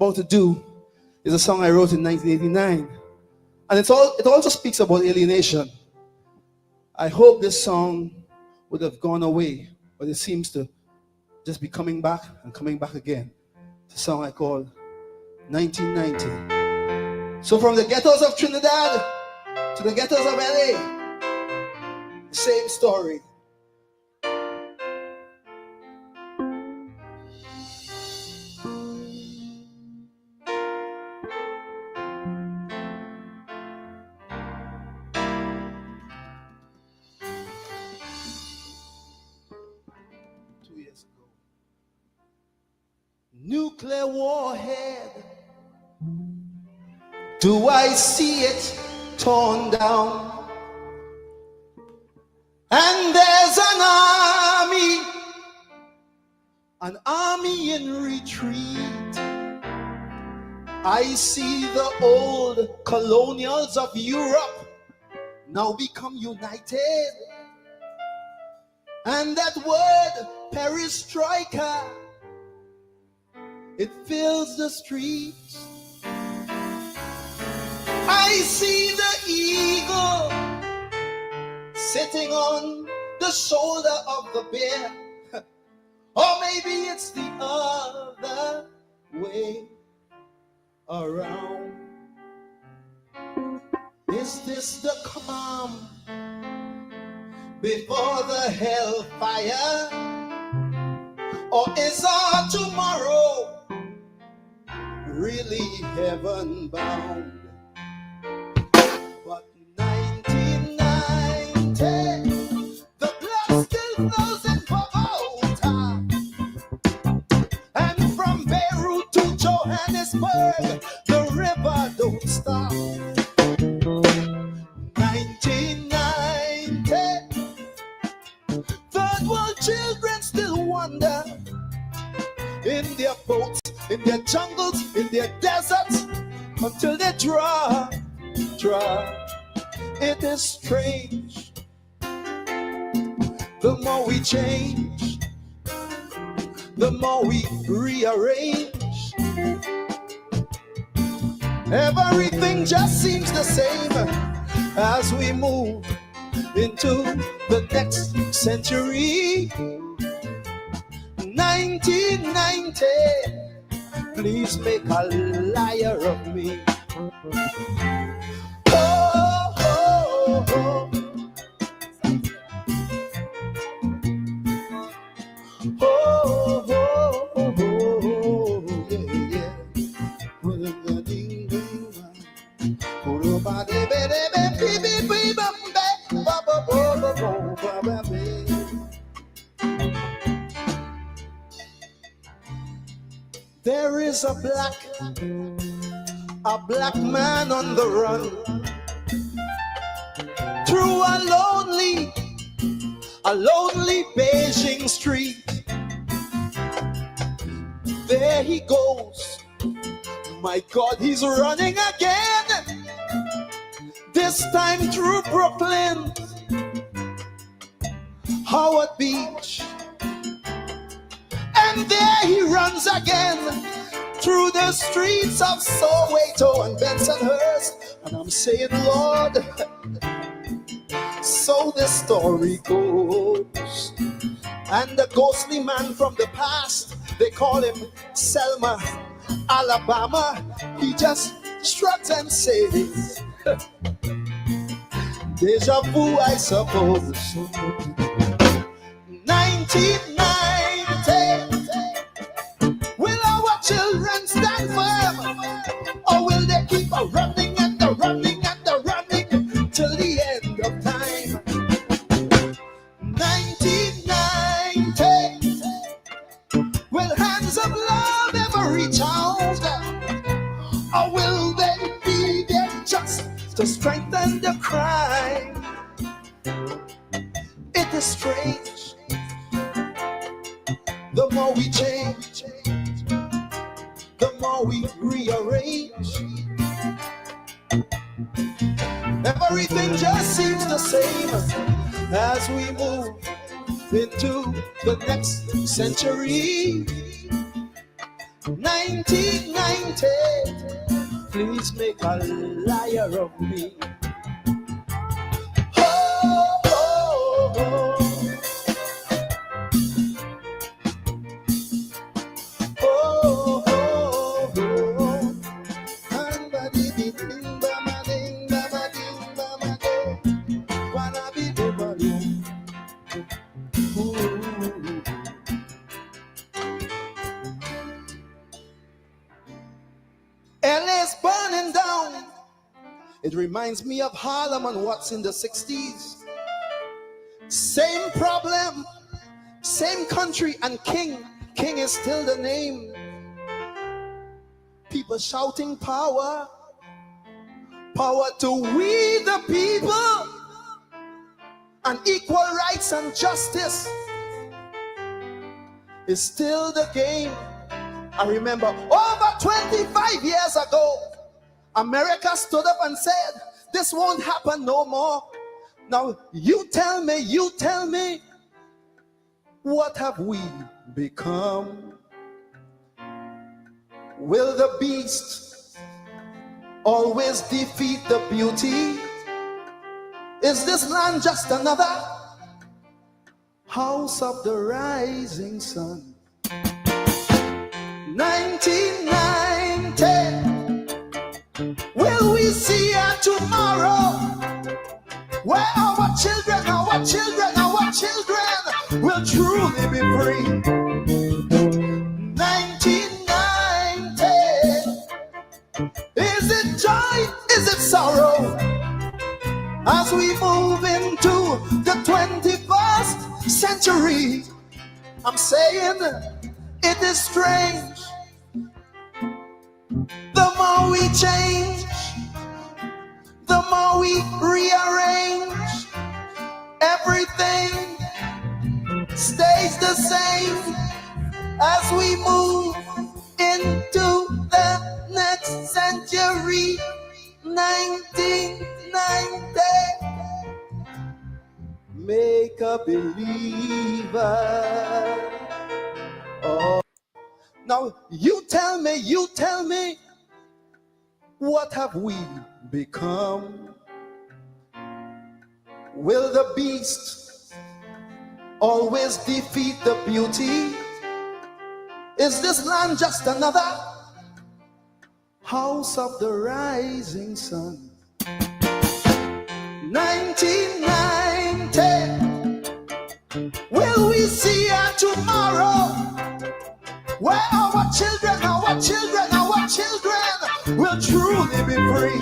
about to do is a song I wrote in 1989. And it also speaks about alienation. I hope this song would have gone away, but it seems to just be coming back and coming back again. It's a song I call 1990. So from the ghettos of Trinidad to the ghettos of LA, the same story. Nuclear warhead, do I see it torn down? And there's an army in retreat. I see the old colonials of Europe now become united. And that word, perestroika, it fills the streets. I see the eagle sitting on the shoulder of the bear. Or maybe it's the other way around. Is this the calm before the hellfire? Or is our tomorrow really heaven bound? But 1990, the blood still flows in Bogota, and from Beirut to Johannesburg, the river don't stop. 1990, third world children still wander in their boats, in their jungles, in their deserts, until they dry. It is strange. The more we change, the more we rearrange. Everything just seems the same as we move into the next century. 1990, please make a liar of me. Oh, oh, oh. Oh, oh, oh, yeah, yeah. There is a black man on the run through a lonely Beijing street. There he goes. My God, he's running again. This time through Brooklyn, Howard Beach. And there he runs again through the streets of Soweto and Bensonhurst. And I'm saying, Lord, so the story goes. And the ghostly man from the past, they call him Selma, Alabama. He just shrugs and says, deja vu, I suppose. 1990. Will our children stand firm, or will they keep a running and a running and a running till the end of time? 1990. Will hands of love ever reach out, or will they be there just to strengthen the crime? It is strange. The more we change, the more we rearrange. Everything just seems the same as we move into the next century. 1990, please make a liar of me. Oh, oh, oh. Oh, oh, oh. Bamba-dee-dee-ding, bamba-ding, bamba-ding, bamba-ding. Wanna-be-be-ba-doo. Ooh. LA's burning down. It reminds me of Harlem and what's in the 60s. Same problem, same country, and king. King is still the name. People shouting power, power to we the people, and equal rights and justice is still the game. I remember over 25 years ago, America stood up and said, this won't happen no more. Now you tell me, what have we become? Will the beast always defeat the beauty? Is this land just another house of the rising sun? 1990, will we see a tomorrow where our children will truly be free? 1990, is it joy, is it sorrow, as we move into the 21st century? I'm saying it is strange. The more we change, the more we rearrange, everything stays the same as we move into the next century. 1990, make a believer. Oh. Now you tell me, what have we become? Will the beast always defeat the beauty? Is this land just another house of the rising sun? 1990, will we see a tomorrow where our children will truly be free?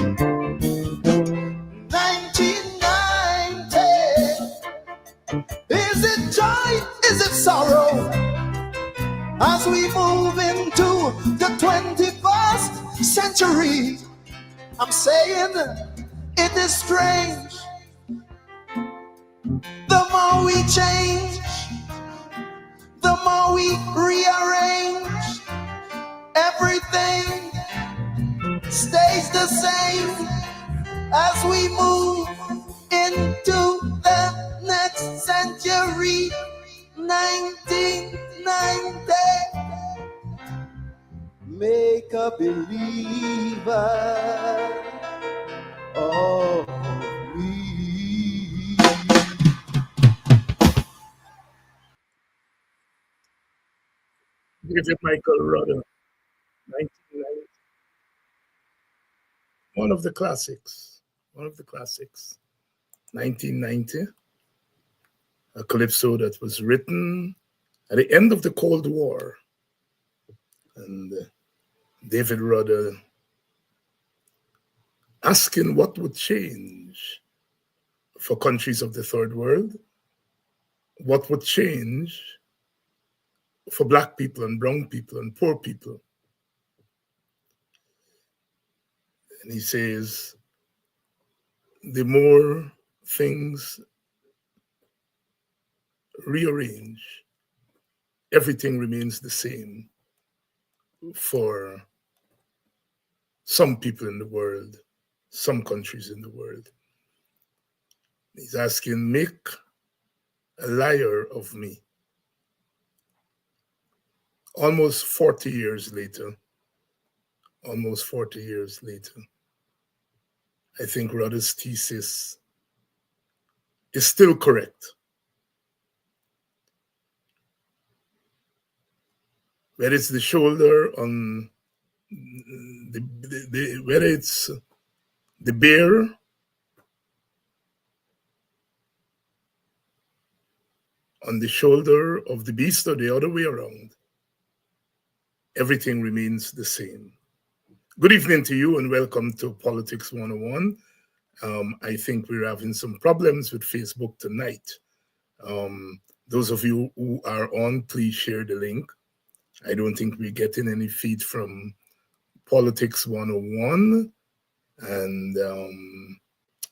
1990, is it joy, is it sorrow, as we move into the 21st century? I'm saying it is strange. The more we change, the more we rearrange, everything stays the same as we move into the next century. 1990, make a believer of me. David Michael Rudder, 1990. One of the classics. 1990. A calypso that was written at the end of the Cold War. And David Rudder asking what would change for countries of the third world, what would change for Black people and brown people and poor people. And he says, the more things rearrange, everything remains the same for some people in the world, some countries in the world. He's asking, make a liar of me. almost 40 years later, I think Rudder's thesis is still correct. Whether it's the shoulder on whether it's the bear on the shoulder of the beast or the other way around, everything remains the same. Good evening to you and welcome to Politics 101. I think we're having some problems with Facebook tonight. Those of you who are on, please share the link. I don't think we're getting any feed from Politics 101 and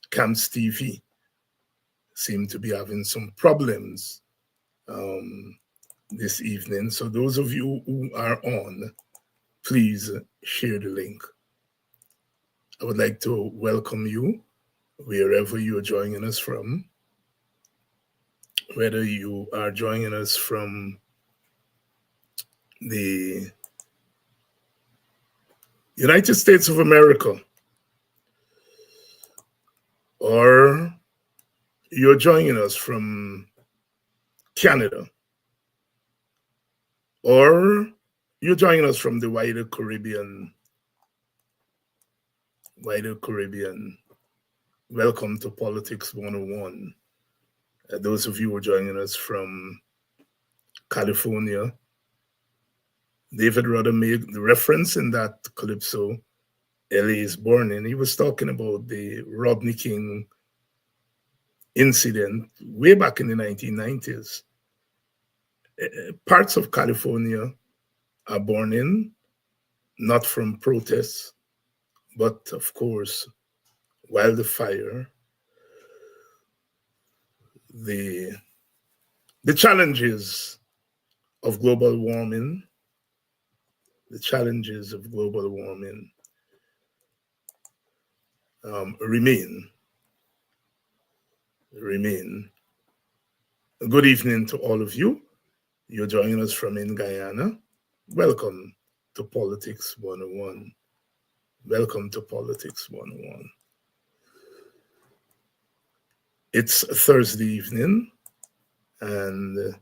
Camps TV seem to be having some problems this evening. So those of you who are on, please share the link. I would like to welcome you wherever you are joining us from, whether you are joining us from the United States of America, or you're joining us from Canada, or you're joining us from the wider Caribbean. Welcome to Politics 101. Those of you who are joining us from California, David Rudder made the reference in that calypso, LA is born in. He was talking about the Rodney King incident way back in the 1990s. Parts of California are born in, not from protests, but of course, wildfire, the challenges of global warming, remain. Good evening to all of you. You're joining us from in Guyana. Welcome to Politics 101. It's Thursday evening, and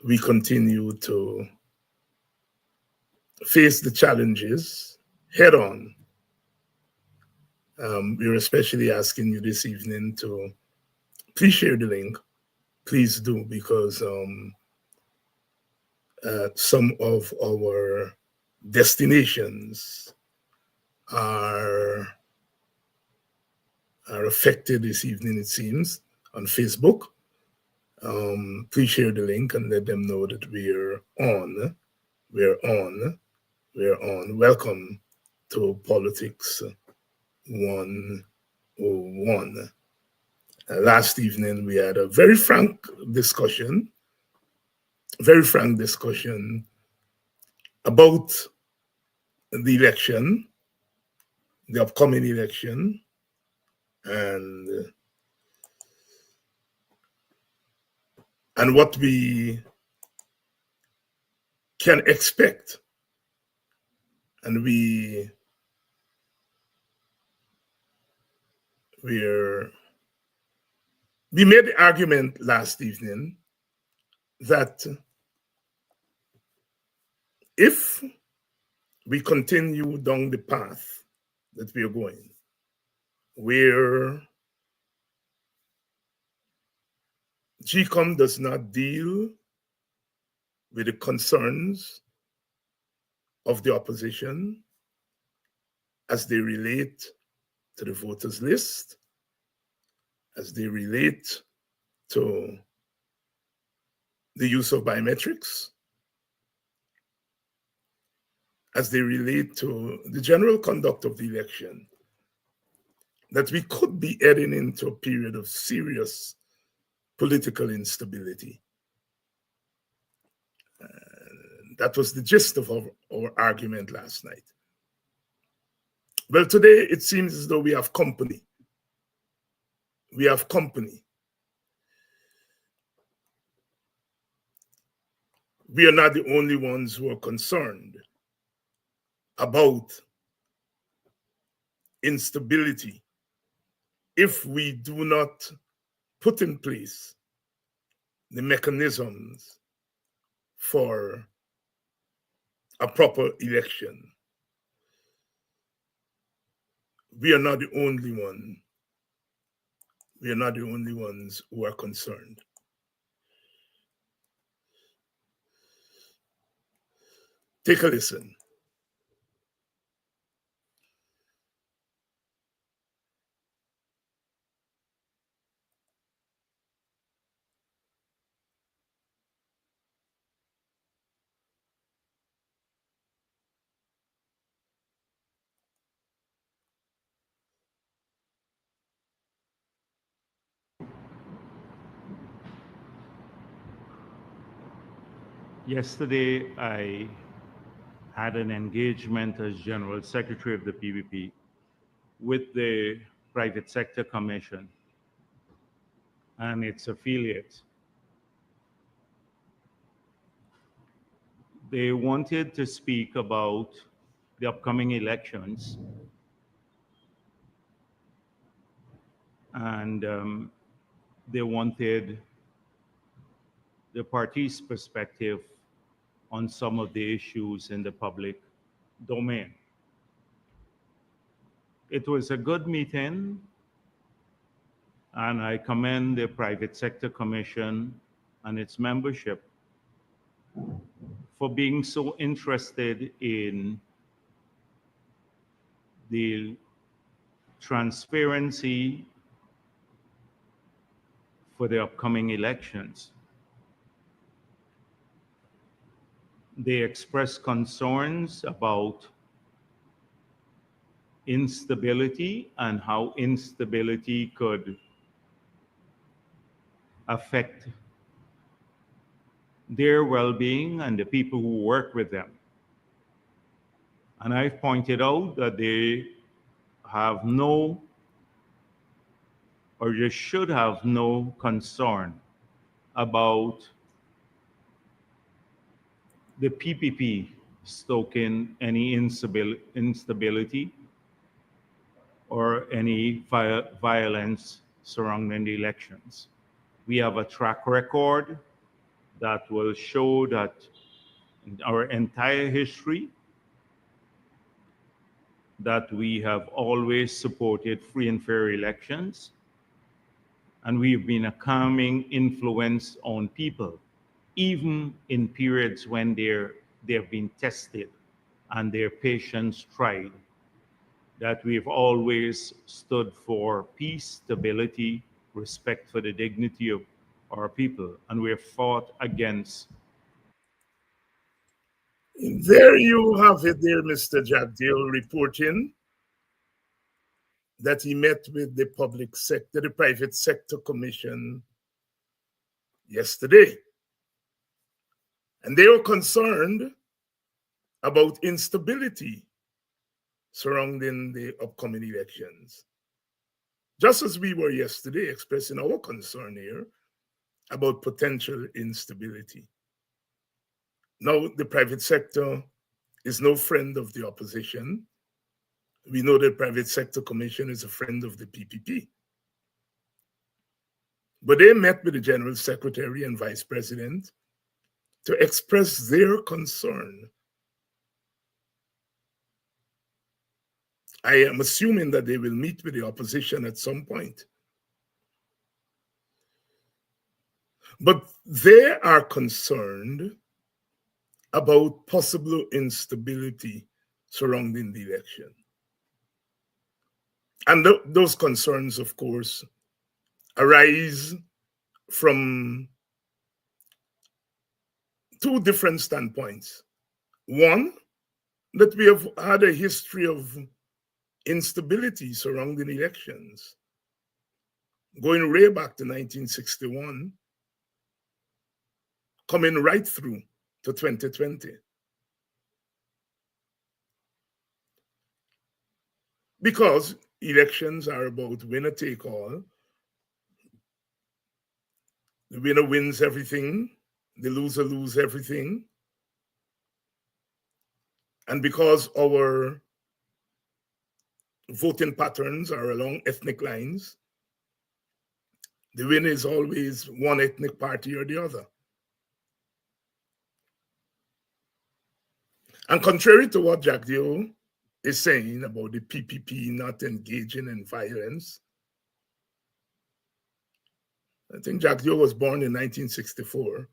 we continue to face the challenges head on. We're especially asking you this evening to please share the link. Please do, because some of our destinations are affected this evening, it seems, on Facebook. Please share the link and let them know that we're on. Welcome to Politics 101. Last evening, we had a very frank discussion about the election, the upcoming election, and what we can expect. And we made the argument last evening that if we continue down the path that we are going, where GCOM does not deal with the concerns of the opposition as they relate to the voters list, as they relate to the use of biometrics, as they relate to the general conduct of the election, that we could be heading into a period of serious political instability. That was the gist of our argument last night. Well, today it seems as though we have company. We we are not the only ones who are concerned about instability if we do not put in place the mechanisms for a proper election. We are not the only one. We are not the only ones who are concerned. Take a listen. Yesterday, I had an engagement as General Secretary of the PVP with the Private Sector Commission and its affiliates. They wanted to speak about the upcoming elections and they wanted the party's perspective on some of the issues in the public domain. It was a good meeting, and I commend the Private Sector Commission and its membership for being so interested in the transparency for the upcoming elections. They expressed concerns about instability and how instability could affect their well-being and the people who work with them. And I've pointed out that they have no, or they should have no concern about the PPP stoking any instability or any violence surrounding the elections. We have a track record that will show that in our entire history that we have always supported free and fair elections, and we've been a calming influence on people, even in periods when they've been tested and their patience tried, that we've always stood for peace, stability, respect for the dignity of our people, and we've fought against. There you have it there, Mr. Jagdale, reporting that he met with the public sector, the Private Sector Commission yesterday. And they were concerned about instability surrounding the upcoming elections. Just as we were yesterday expressing our concern here about potential instability. Now, the private sector is no friend of the opposition. We know the Private Sector Commission is a friend of the PPP. But they met with the General Secretary and Vice President to express their concern. I am assuming that they will meet with the opposition at some point. But they are concerned about possible instability surrounding the election. And those concerns, of course, arise from two different standpoints. One, that we have had a history of instability surrounding elections, going way back to 1961, coming right through to 2020. Because elections are about winner take all. The winner wins everything. the loser lose everything. And because our voting patterns are along ethnic lines, the winner is always one ethnic party or the other. And contrary to what Jack Dio is saying about the PPP not engaging in violence, I think Jack Dio was born in 1964,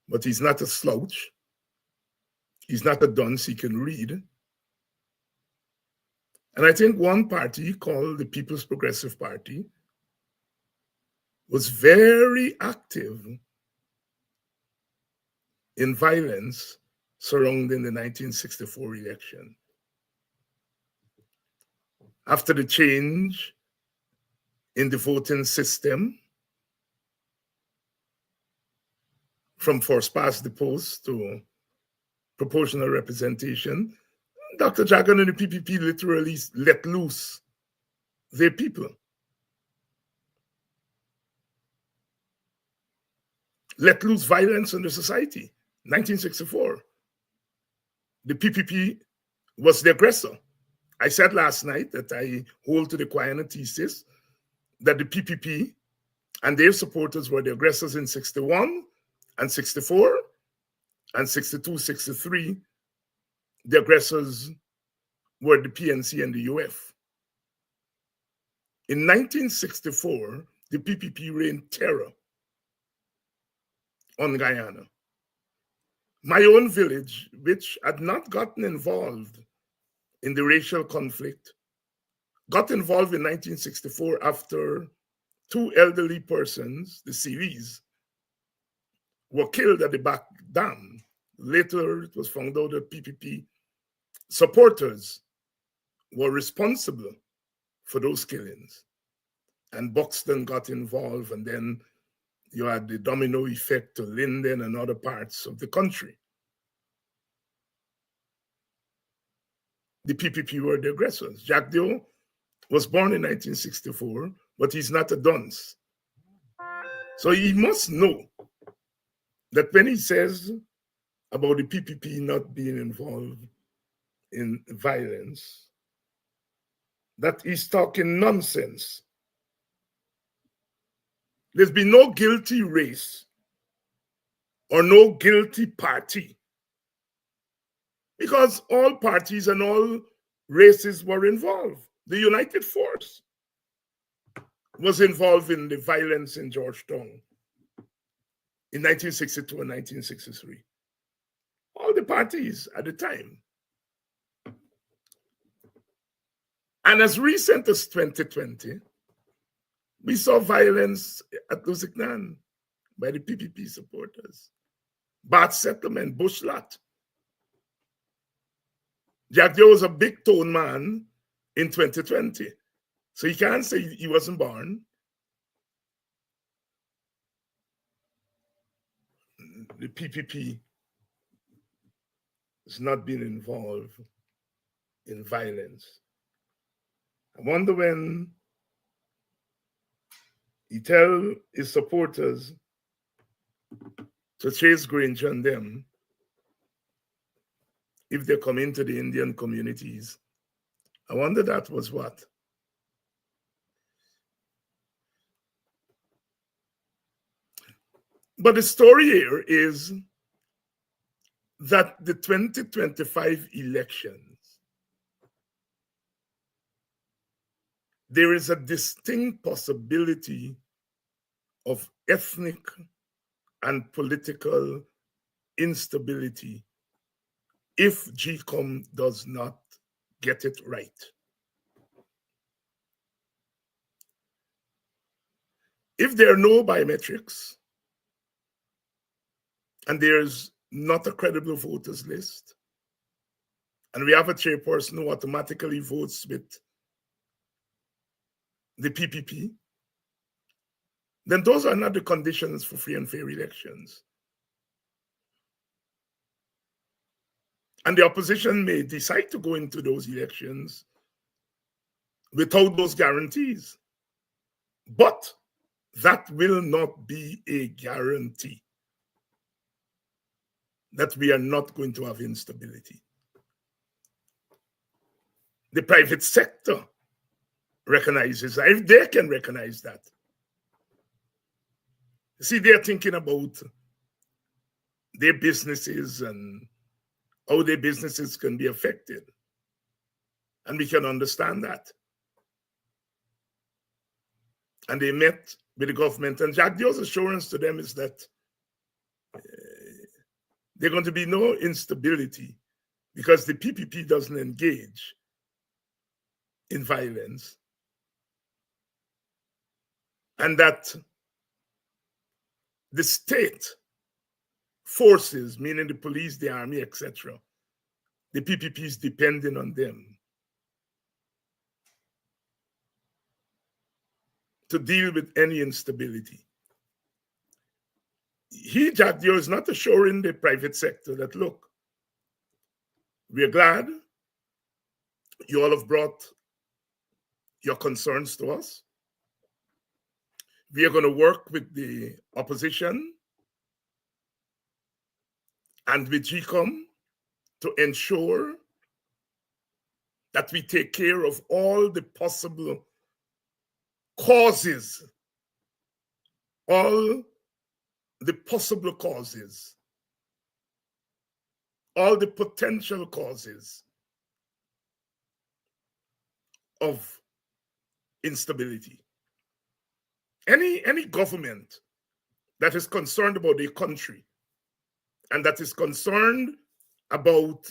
but he's not a slouch. He's not a dunce, he can read. And I think one party called the People's Progressive Party was very active in violence surrounding the 1964 election. After the change in the voting system from first past the post to proportional representation, Dr. Jagan and the PPP literally let loose their people. Let loose violence in the society. 1964. The PPP was the aggressor. I said last night that I hold to the Guyana thesis that the PPP and their supporters were the aggressors in 61 and 64 and 62, 63. The aggressors were the PNC and the UF. In 1964, the PPP reigned terror on Guyana. My own village, which had not gotten involved in the racial conflict, got involved in 1964 after two elderly persons, the Series, were killed at the back dam. Later, it was found out that PPP supporters were responsible for those killings. And Buxton got involved, and then you had the domino effect to Linden and other parts of the country. The PPP were the aggressors. Jack Dio was born in 1964, but he's not a dunce. So he must know that when he says about the PPP not being involved in violence, that he's talking nonsense. There's been no guilty race or no guilty party, because all parties and all races were involved. The United Force was involved in the violence in Georgetown in 1962 and 1963. All the parties at the time. And as recent as 2020, we saw violence at Lusignan by the PPP supporters. Bath Settlement, Bush Lot. Jack Dio was a big tone man in 2020. So you can't say he wasn't born. The PPP has not been involved in violence. I wonder when he tell his supporters to chase Granger and them if they come into the Indian communities. I wonder that was what. But the story here is that the 2025 elections, there is a distinct possibility of ethnic and political instability if GCOM does not get it right. If there are no biometrics and there's not a credible voters list, and we have a chairperson who automatically votes with the PPP, then those are not the conditions for free and fair elections. And the opposition may decide to go into those elections without those guarantees. But that will not be a guarantee. that we are not going to have instability. The private sector recognizes that. If they can recognize that, see, they're thinking about their businesses and how their businesses can be affected. And we can understand that. And they met with the government, and Jack Dio's assurance to them is that there's going to be no instability because the PPP doesn't engage in violence, and that the state forces, meaning the police, the army, etc., the PPP is depending on them to deal with any instability. Jack Dio, is not assuring the private sector that, look, we're glad you all have brought your concerns to us. We are going to work with the opposition and with GCOM to ensure that we take care of all the possible causes, all the possible causes, all the potential causes of instability. Any government that is concerned about the country and that is concerned about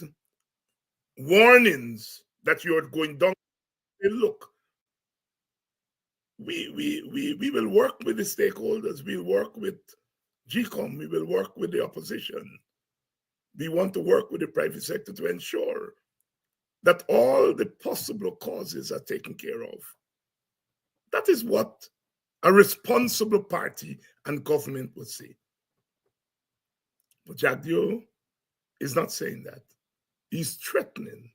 warnings that you are going down, look, we will work with the stakeholders, we'll work with GCOM, we will work with the opposition. We want to work with the private sector to ensure that all the possible causes are taken care of. That is what a responsible party and government would say. But Jack Dio is not saying that. He's threatening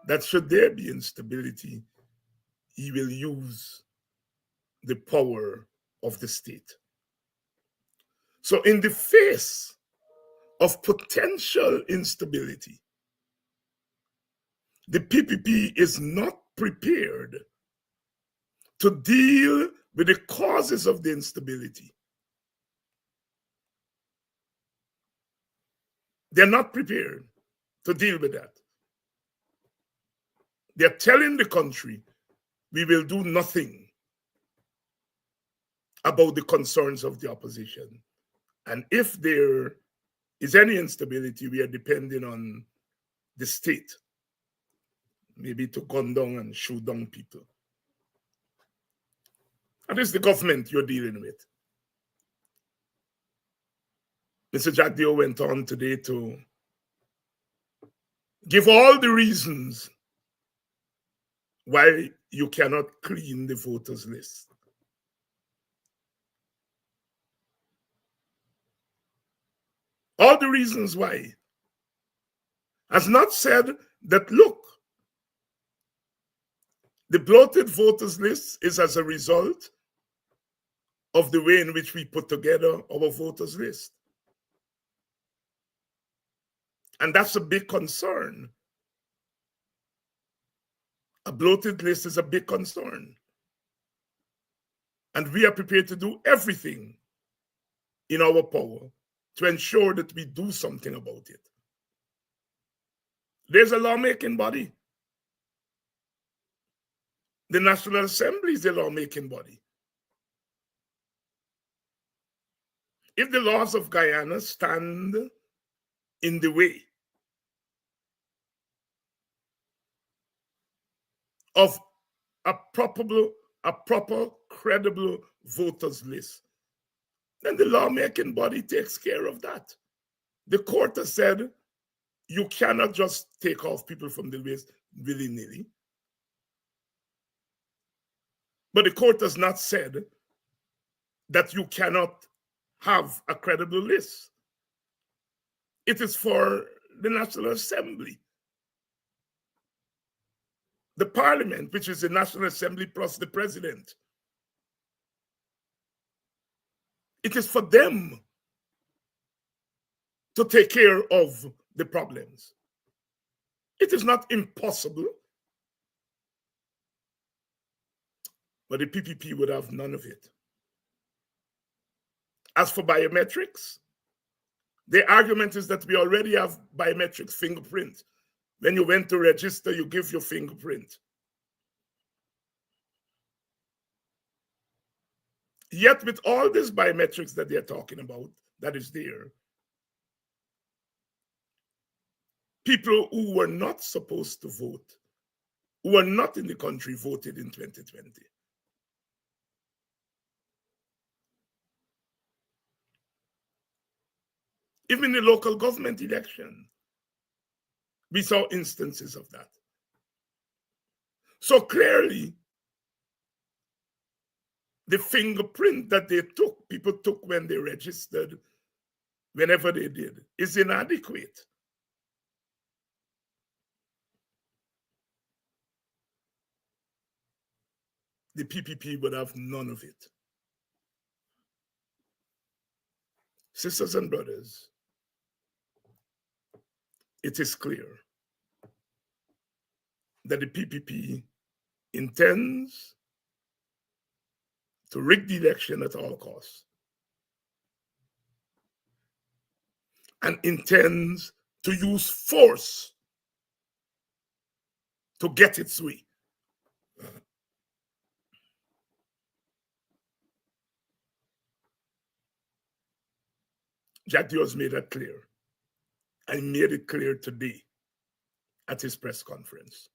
that should there be instability, he will use the power of the state. So in the face of potential instability, the PPP is not prepared to deal with the causes of the instability. They're not prepared to deal with that. They're telling the country, we will do nothing about the concerns of the opposition. And if there is any instability, we are depending on the state, maybe to gun down and shoot down people. And it's the government you're dealing with. Mr. Jack Dio went on today to give all the reasons why you cannot clean the voters list. All the reasons why. Has not said that, look, the bloated voters list is as a result of the way in which we put together our voters list. And that's a big concern. A bloated list is a big concern. And we are prepared to do everything in our power to ensure that we do something about it. There's a lawmaking body. The National Assembly is the lawmaking body. If the laws of Guyana stand in the way of a proper, credible voters list, then the lawmaking body takes care of that. The court has said you cannot just take off people from the list willy-nilly. But the court has not said that you cannot have a credible list. It is for the National Assembly. The Parliament, which is the National Assembly plus the President. It is for them to take care of the problems. It is not impossible, but the PPP would have none of it. As for biometrics, the argument is that we already have biometrics fingerprint. When you went to register, you give your fingerprint. Yet with all these biometrics that they're talking about, that is there, people who were not supposed to vote, who were not in the country, voted in 2020. Even in the local government election, we saw instances of that. So clearly, the fingerprint that people took when they registered, whenever they did, is inadequate. The PPP would have none of it. Sisters and brothers, it is clear that the PPP intends to rig the election at all costs and intends to use force to get its way. Jack Dios made that clear. I made it clear today at his press conference.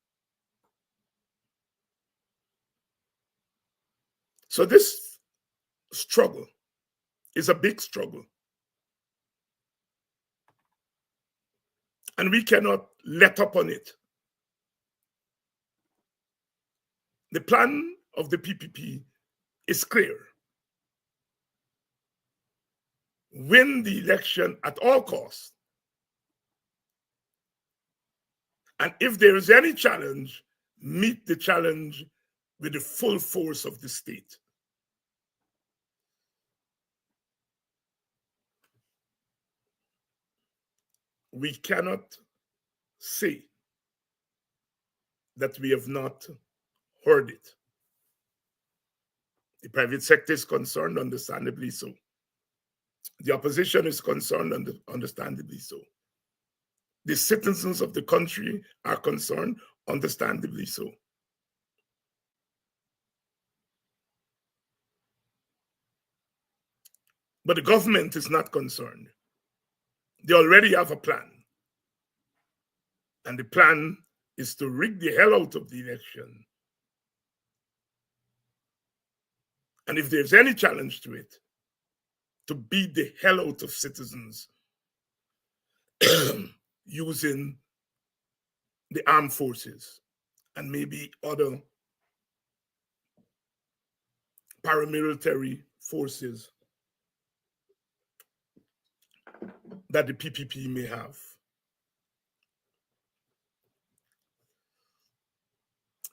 So this struggle is a big struggle. And we cannot let up on it. The plan of the PPP is clear. Win the election at all costs. And if there is any challenge, meet the challenge with the full force of the state. We cannot say that we have not heard it. The private sector is concerned, understandably so. The opposition is concerned, understandably so. The citizens of the country are concerned, understandably so. But the government is not concerned. They already have a plan. And the plan is to rig the hell out of the election. And if there's any challenge to it, to beat the hell out of citizens using the armed forces and maybe other paramilitary forces that the PPP may have.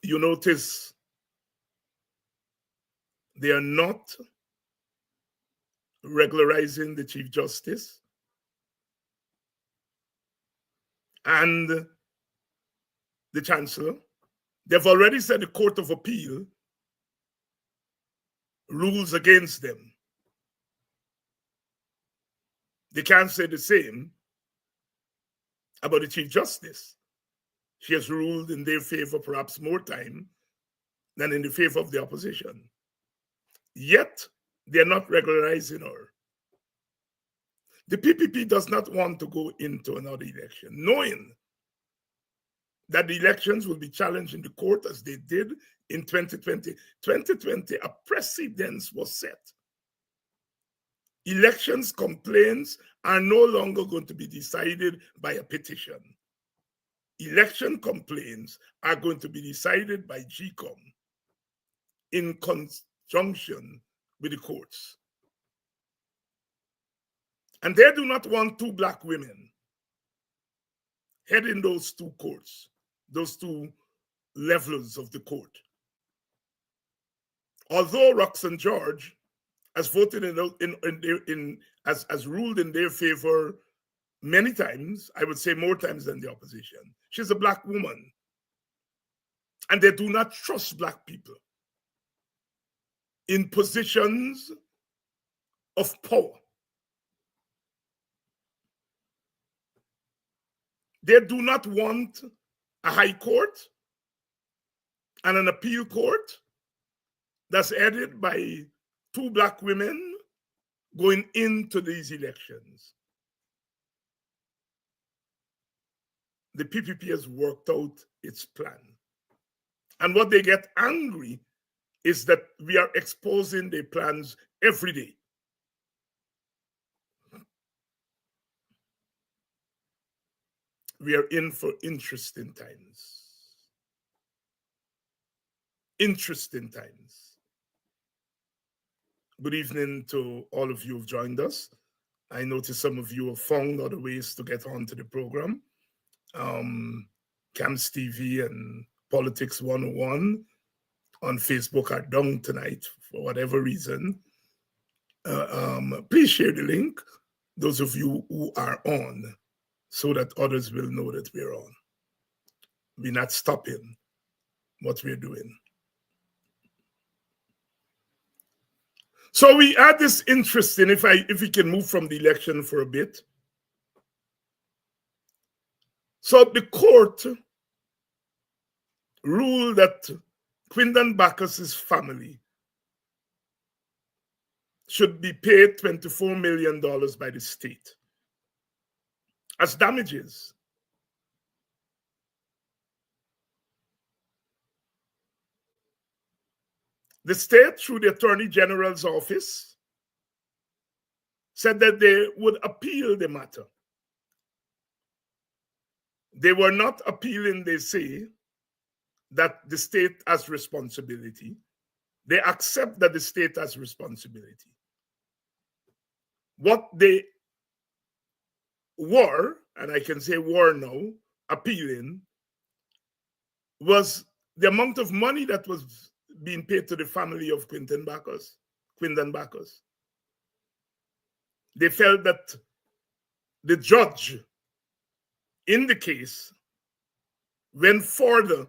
You notice they are not regularizing the Chief Justice and the Chancellor. They've already said the Court of Appeal rules against them. They can't say the same about the Chief Justice. She has ruled in their favor perhaps more time than in the favor of the opposition. Yet, they're not regularizing her. The PPP does not want to go into another election, knowing that the elections will be challenged in the court as they did in 2020. 2020, a precedent was set. Elections complaints are no longer going to be decided by a petition. Election complaints are going to be decided by GCOM in conjunction with the courts. And they do not want two Black women heading those two courts, those two levels of the court. Although Roxanne George has voted has ruled in their favor many times, I would say more times than the opposition. She's a black woman. And they do not trust black people in positions of power. They do not want a high court and an appeal court that's headed by two black women going into these elections. The PPP has worked out its plan. And what they get angry is that we are exposing their plans every day. We are in for interesting times. Interesting times. Good evening to all of you who've joined us. I noticed some of you have found other ways to get onto the program. Camps TV and Politics 101 on Facebook are down tonight for whatever reason. Please share the link, those of you who are on, so that others will know that we're on. We're not stopping what we're doing. So we had this interesting, if we can move from the election for a bit. So the court ruled that Quindon Bacchus's family should be paid $24 million by the state as damages. The state, through the Attorney General's office, said that they would appeal the matter. They were not appealing, they say, that the state has responsibility. They accept that the state has responsibility. What they were, and I can say were now, appealing was the amount of money that was being paid to the family of Quindon Bacchus. They felt that the judge in the case went further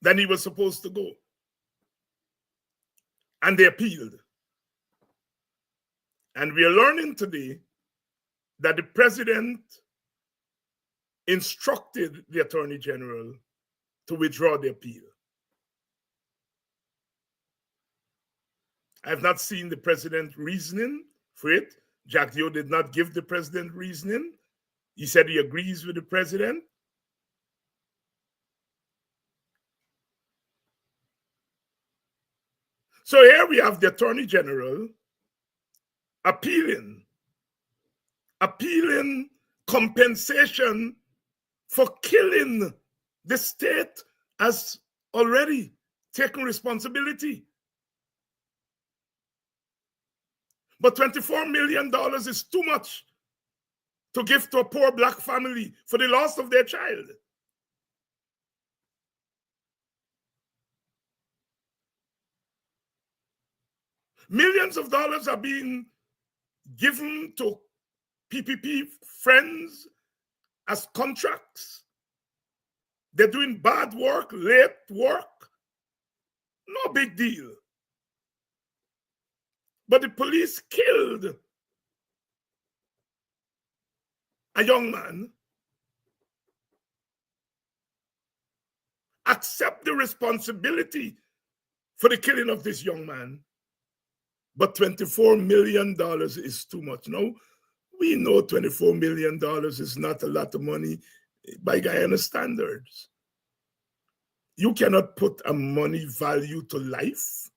than he was supposed to go. And they appealed. And we are learning today that the president instructed the Attorney General to withdraw the appeal. I have not seen the president reasoning for it. Jack Dio did not give the president reasoning. He said he agrees with the president. So here we have the Attorney General appealing compensation for killing. The state has already taken responsibility. But $24 million is too much to give to a poor black family for the loss of their child. Millions of dollars are being given to PPP friends as contracts. They're doing bad work, late work. No big deal. But the police killed a young man. Accept the responsibility for the killing of this young man. But $24 million is too much. No, we know $24 million is not a lot of money by Guyana standards. You cannot put a money value to life.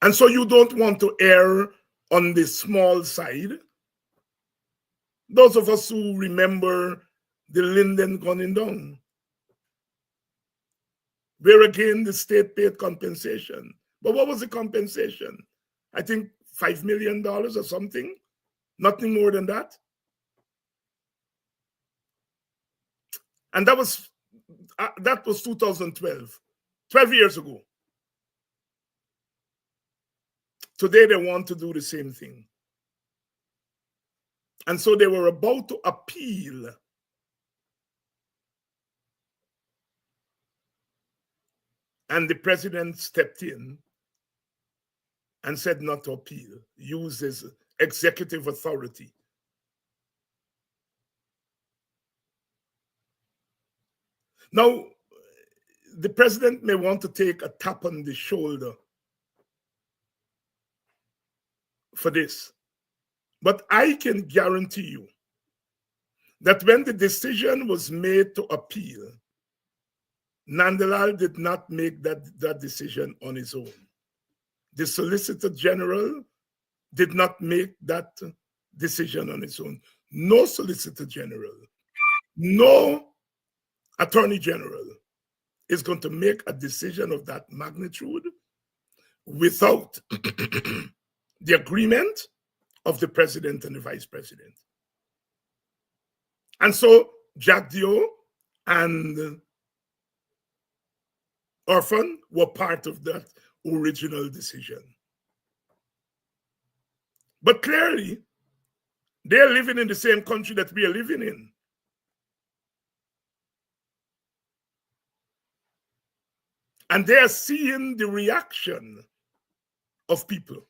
And so you don't want to err on the small side. Those of us who remember the Linden gunning down, where again the state paid compensation. But what was the compensation? I think $5 million or something, nothing more than that. And that was 2012, 12 years ago. Today they want to do the same thing. And so they were about to appeal. And the president stepped in and said not to appeal, use his executive authority. Now, the president may want to take a tap on the shoulder for this, but I can guarantee you that when the decision was made to appeal, Nandalal did not make that decision on his own. The Solicitor General did not make that decision on its own. No Solicitor General, no Attorney General is going to make a decision of that magnitude without the agreement of the president and the vice president. And so Jack Dio and Orphan were part of that original decision. But clearly, they're living in the same country that we are living in. And they are seeing the reaction of people.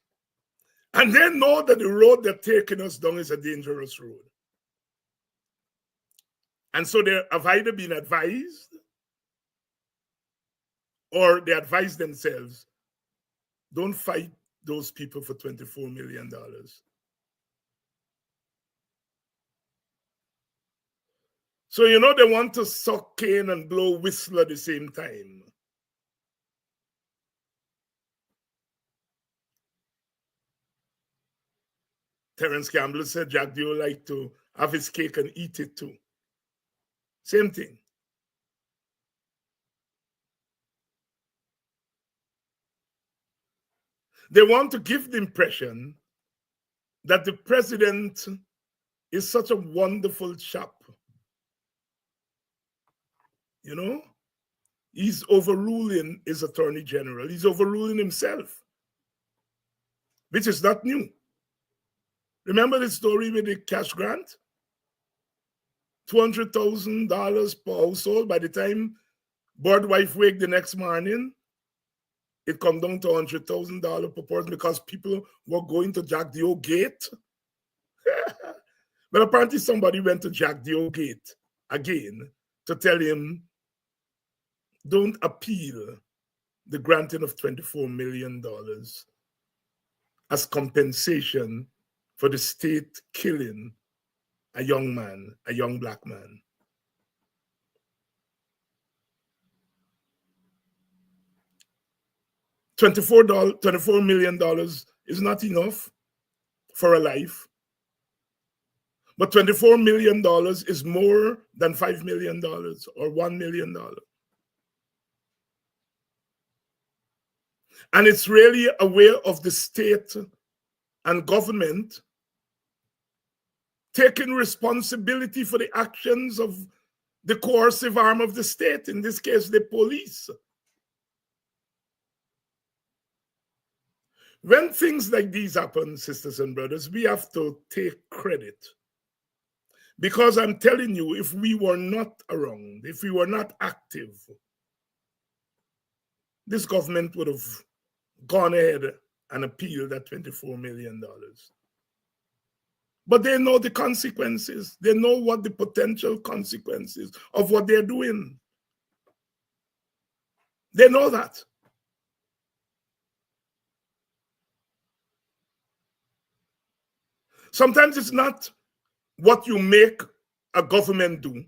And they know that the road they're taking us down is a dangerous road. And so they have either been advised or they advise themselves, don't fight those people for $24 million. So, you know, they want to suck cane and blow whistle at the same time. Terence Campbell said Jack Dio liked to have his cake and eat it too. Same thing. They want to give the impression that the president is such a wonderful chap. You know, he's overruling his attorney general. He's overruling himself, which is not new. Remember the story with the cash grant? $200,000 per household. By the time board wife wake the next morning, it come down to $100,000 per person because people were going to Jack Dio Gate. But apparently somebody went to Jack Dio Gate again to tell him, don't appeal the granting of $24 million as compensation for the state killing a young man, a young black man. $24 million is not enough for a life. But $24 million is more than $5 million or $1 million. And it's really a way of the state and government taking responsibility for the actions of the coercive arm of the state, in this case, the police. When things like these happen, sisters and brothers, we have to take credit. Because I'm telling you, if we were not around, if we were not active, this government would have gone ahead and appealed that $24 million. But they know the consequences. They know what the potential consequences of what they're doing. They know that. Sometimes it's not what you make a government do.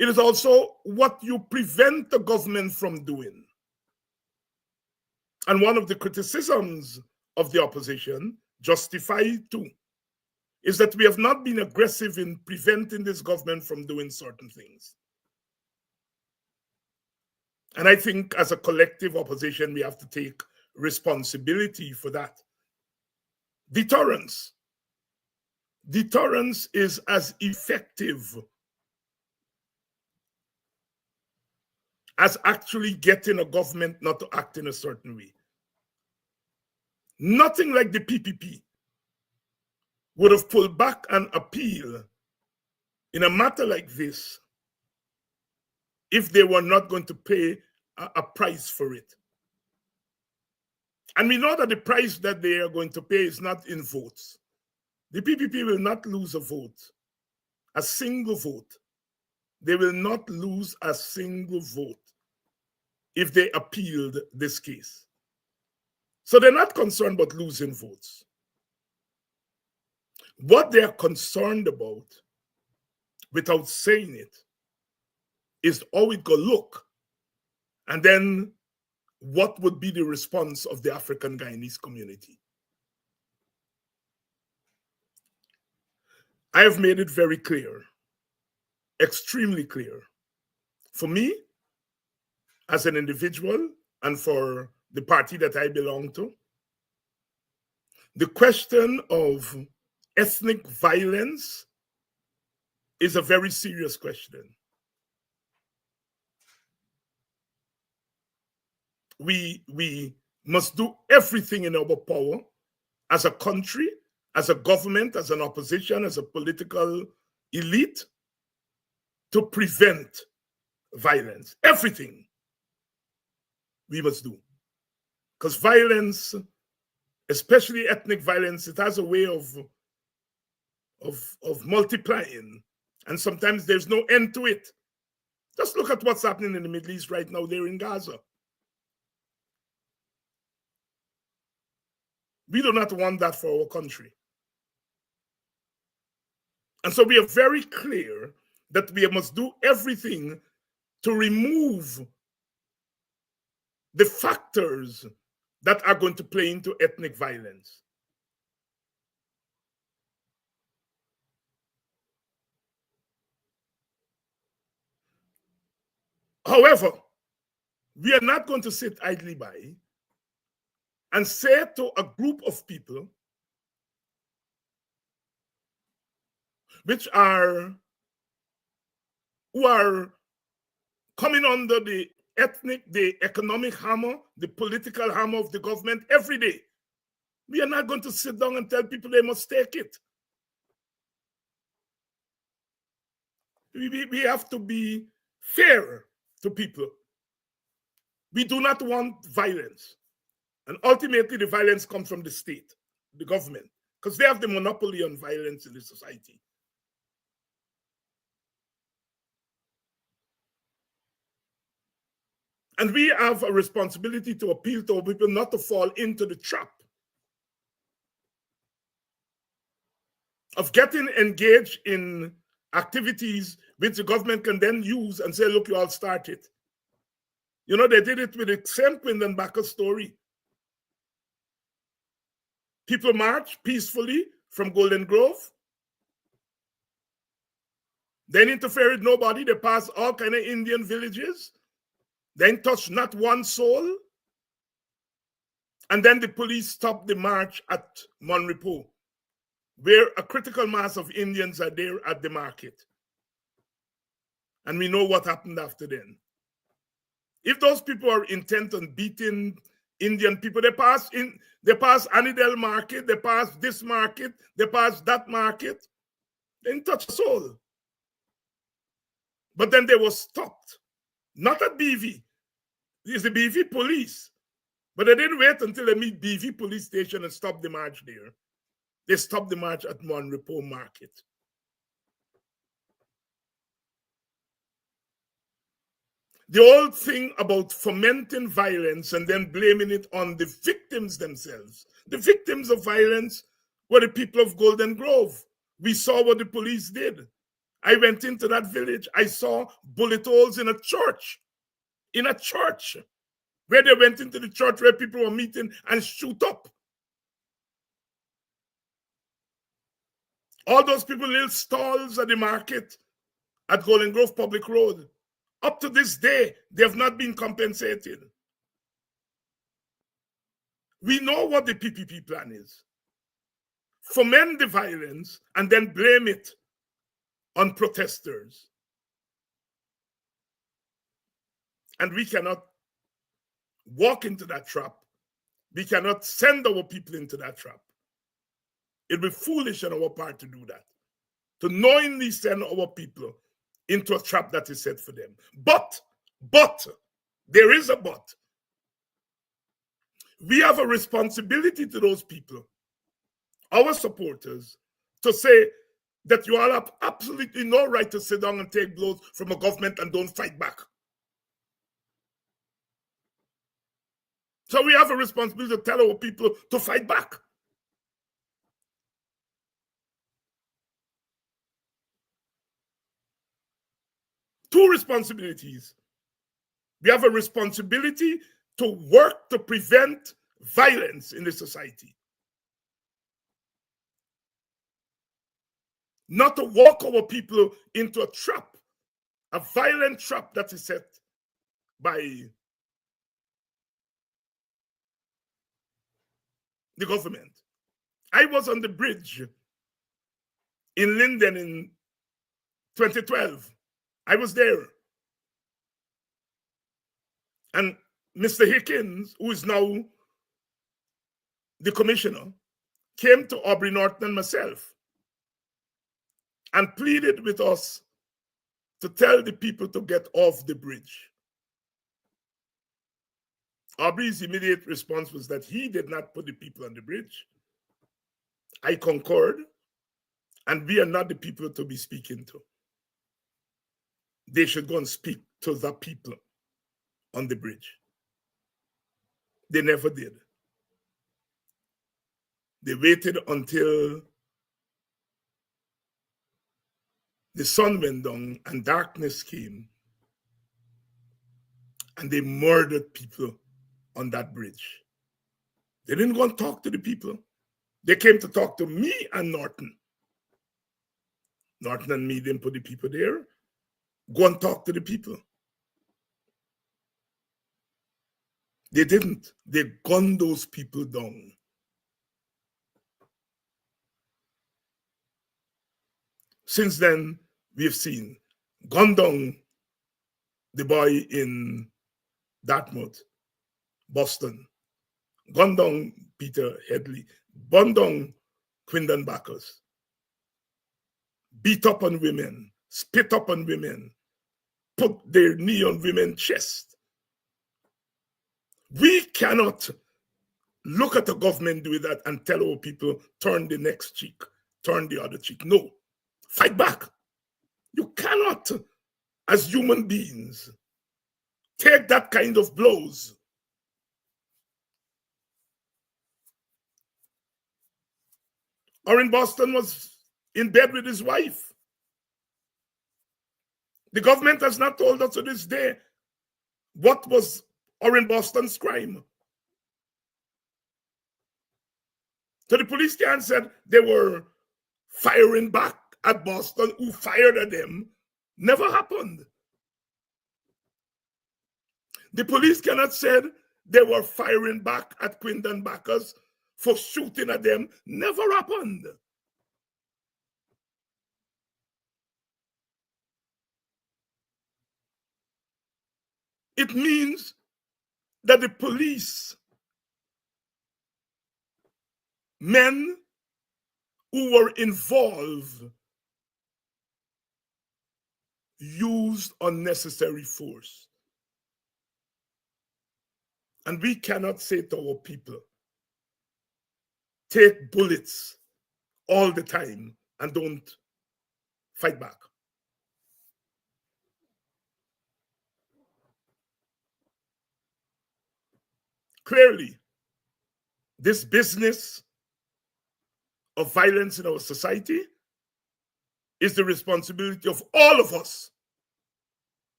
It is also what you prevent the government from doing. And one of the criticisms of the opposition, justified too, is that we have not been aggressive in preventing this government from doing certain things. And I think as a collective opposition, we have to take responsibility for that. Deterrence. Deterrence is as effective as actually getting a government not to act in a certain way. Nothing like the PPP would have pulled back an appeal in a matter like this if they were not going to pay a price for it. And we know that the price that they are going to pay is not in votes. The PPP will not lose a vote, a single vote. They will not lose a single vote if they appealed this case. So they're not concerned about losing votes. What they're concerned about, without saying it, is how it could look, and then what would be the response of the African Guyanese community. I have made it very clear, extremely clear, for me as an individual and for the party that I belong to, the question of ethnic violence is a very serious question. We must do everything in our power as a country, as a government, as an opposition, as a political elite to prevent violence. Everything we must do. Because violence, especially ethnic violence, it has a way of multiplying. And sometimes there's no end to it. Just look at what's happening in the Middle East right now there in Gaza. We do not want that for our country. And so we are very clear that we must do everything to remove the factors that are going to play into ethnic violence. However, we are not going to sit idly by and say to a group of people who are coming under the ethnic, the economic hammer, the political hammer of the government every day. We are not going to sit down and tell people they must take it. We have to be fair to people. We do not want violence. And ultimately, the violence comes from the state, the government, because they have the monopoly on violence in the society. And we have a responsibility to appeal to people not to fall into the trap of getting engaged in activities which the government can then use and say, look, you all started. You know, they did it with the same Quindon Backer story. People marched peacefully from Golden Grove. They didn't interfere with nobody. They passed all kind of Indian villages. They didn't touch not one soul. And then the police stopped the march at Monrepo, where a critical mass of Indians are there at the market. And we know what happened after then. If those people are intent on beating Indian people, they pass Annidale Market, they pass this market, they pass that market. They didn't touch a soul. But then they were stopped. Not at BV. It's the BV police. But they didn't wait until they meet BV police station and stop the march there. They stopped the march at Monrepo Market. The old thing about fomenting violence and then blaming it on the victims themselves. The victims of violence were the people of Golden Grove. We saw what the police did. I went into that village. I saw bullet holes in a church. In a church. Where they went into the church where people were meeting and shoot up. All those people, little stalls at the market at Golden Grove Public Road. Up to this day, they have not been compensated. We know what the PPP plan is. Foment the violence and then blame it on protesters. And we cannot walk into that trap We cannot send our people into that trap. It would be foolish on our part to do that, to knowingly send our people into a trap that is set for them. But, there is a but. We have a responsibility to those people, our supporters, to say that you all have absolutely no right to sit down and take blows from a government and don't fight back. So we have a responsibility to tell our people to fight back. Two responsibilities. We have a responsibility to work to prevent violence in the society. Not to walk our people into a trap, a violent trap that is set by the government. I was on the bridge in Linden in 2012. I was there. And Mr. Hickins, who is now the commissioner, came to Aubrey Norton and myself and pleaded with us to tell the people to get off the bridge. Aubrey's immediate response was that he did not put the people on the bridge. I concurred, and we are not the people to be speaking to. They should go and speak to the people on the bridge. They never did. They waited until the sun went down and darkness came, and they murdered people on that bridge. They didn't go and talk to the people. They came to talk to me and Norton. Norton and me didn't put the people there. Go and talk to the people. They didn't. They gunned those people down. Since then, we've seen gunned down the boy in Dartmouth, Boston, gunned down Peter Headley, gunned down Quindon Bacchus, beat up on women, spit up on women, put their knee on women's chest. We cannot look at the government doing that and tell our people, turn the next cheek, turn the other cheek. No, fight back. You cannot, as human beings, take that kind of blows. Orrin Boston was in bed with his wife. The government has not told us to this day what was Orrin Boston's crime. So the police can't say they were firing back at Boston, who fired at them. Never happened. The police cannot say they were firing back at Quindon Bacchus for shooting at them. Never happened. It means that the police, men who were involved, used unnecessary force. And we cannot say to our people, take bullets all the time and don't fight back. Clearly, this business of violence in our society is the responsibility of all of us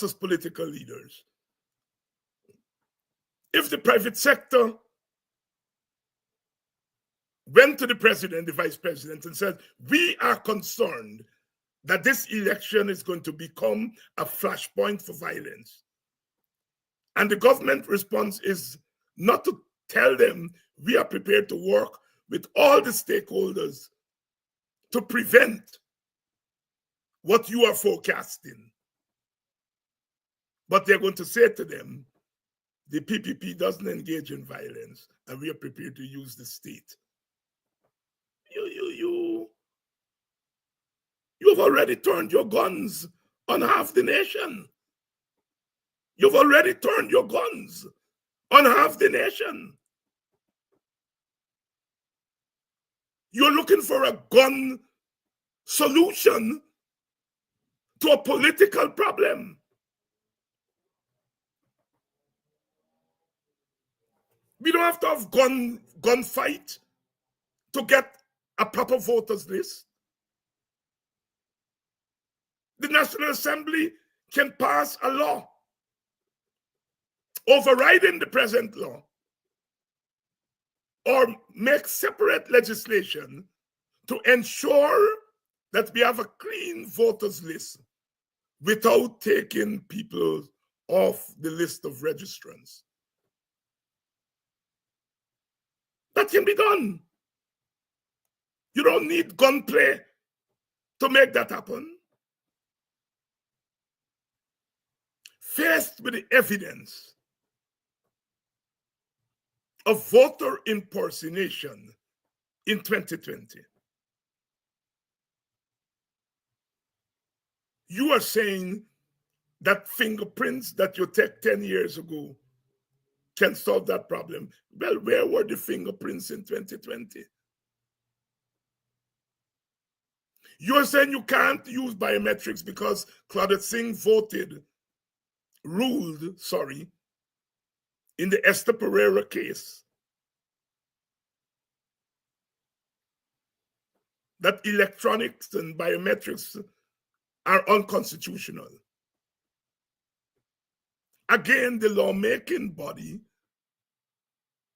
as political leaders. If the private sector went to the president, the vice president, and said, we are concerned that this election is going to become a flashpoint for violence, and the government response is not to tell them we are prepared to work with all the stakeholders to prevent what you are forecasting. But they're going to say to them, the PPP doesn't engage in violence, and we are prepared to use the state. You've already turned your guns on half the nation. You've already turned your guns on half the nation. You're looking for a gun solution to a political problem. We don't have to have gunfight to get a proper voters list. The National Assembly can pass a law overriding the present law, or make separate legislation to ensure that we have a clean voters list without taking people off the list of registrants. That can be done. You don't need gunplay to make that happen. Faced with the evidence of voter impersonation in 2020, you are saying that fingerprints that you took 10 years ago can solve that problem. Well, where were the fingerprints in 2020? You're saying you can't use biometrics because Claudette Singh ruled, in the Esther Pereira case, that electronics and biometrics are unconstitutional. Again, the lawmaking body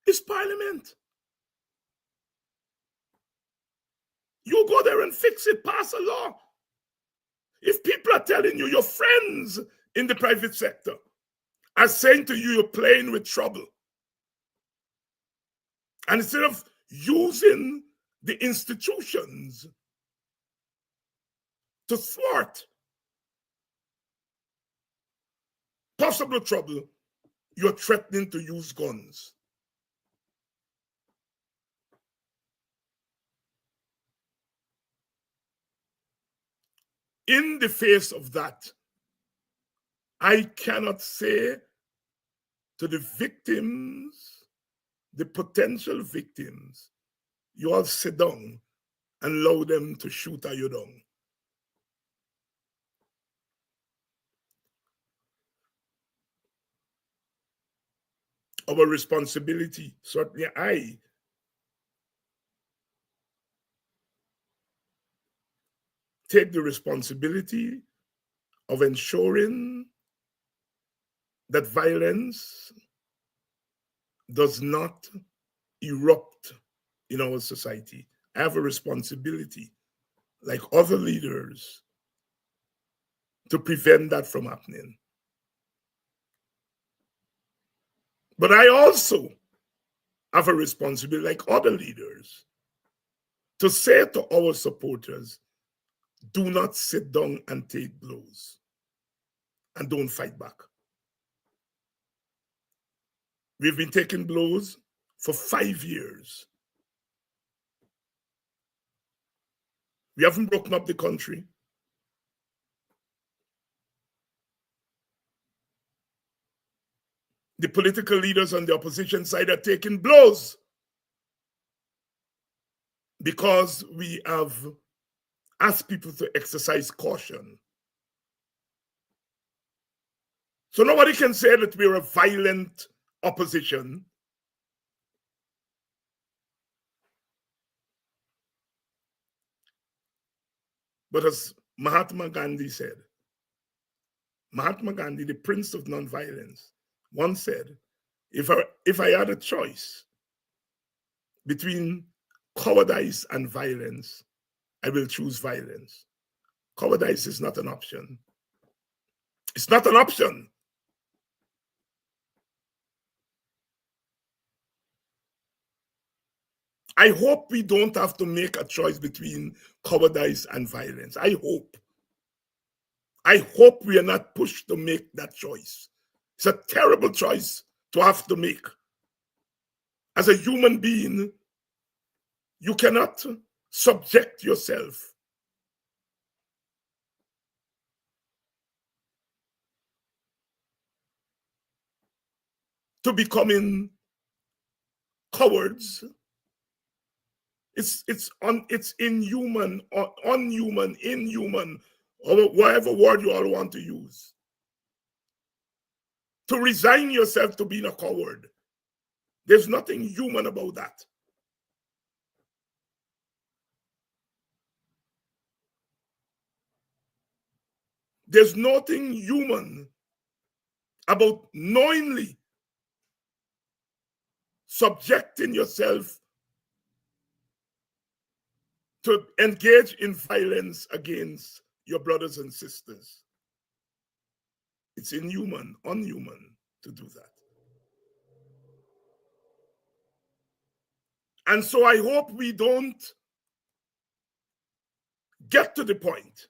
is Parliament. You go there and fix it, pass a law. If people are telling you, your friends in the private sector are saying to you, you're playing with trouble, and instead of using the institutions to thwart possible trouble, you're threatening to use guns. In the face of that, I cannot say to the victims, the potential victims, you all sit down and allow them to shoot at you down. Our responsibility, certainly I take the responsibility of ensuring that violence does not erupt in our society. I have a responsibility, like other leaders, to prevent that from happening. But I also have a responsibility, like other leaders, to say to our supporters, do not sit down and take blows, and don't fight back. We've been taking blows for 5 years. We haven't broken up the country. The political leaders on the opposition side are taking blows because we have asked people to exercise caution. So nobody can say that we're a violent opposition. But as Mahatma Gandhi said, Mahatma Gandhi, the prince of nonviolence, once said, if I had a choice between cowardice and violence, I will choose violence. Cowardice is not an option. It's not an option. I hope we don't have to make a choice between cowardice and violence. I hope we are not pushed to make that choice. It's a terrible choice to have to make. As a human being, you cannot subject yourself to becoming cowards. It's inhuman, or unhuman, inhuman, or whatever word you all want to use, to resign yourself to being a coward. There's nothing human about that. There's nothing human about knowingly subjecting yourself to engage in violence against your brothers and sisters. It's inhuman, unhuman to do that. And so I hope we don't get to the point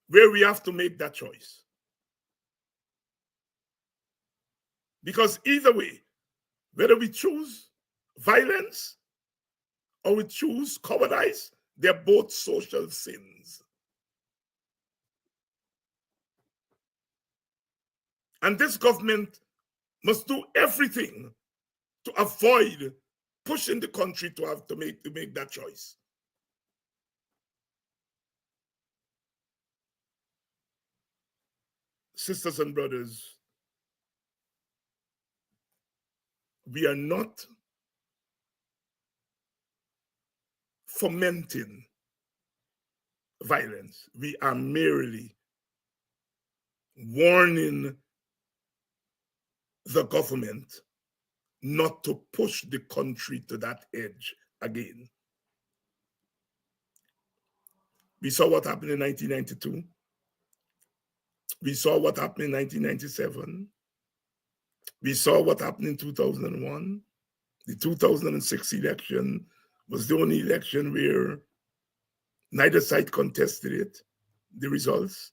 where we have to make that choice. Because either way, whether we choose violence or we choose cowardice, they're both social sins. And this government must do everything to avoid pushing the country to have to make that choice. Sisters and brothers, we are not fomenting violence. We are merely warning the government not to push the country to that edge again. We saw what happened in 1992. We saw what happened in 1997. We saw what happened in 2001. The 2006 election was the only election where neither side contested it, the results.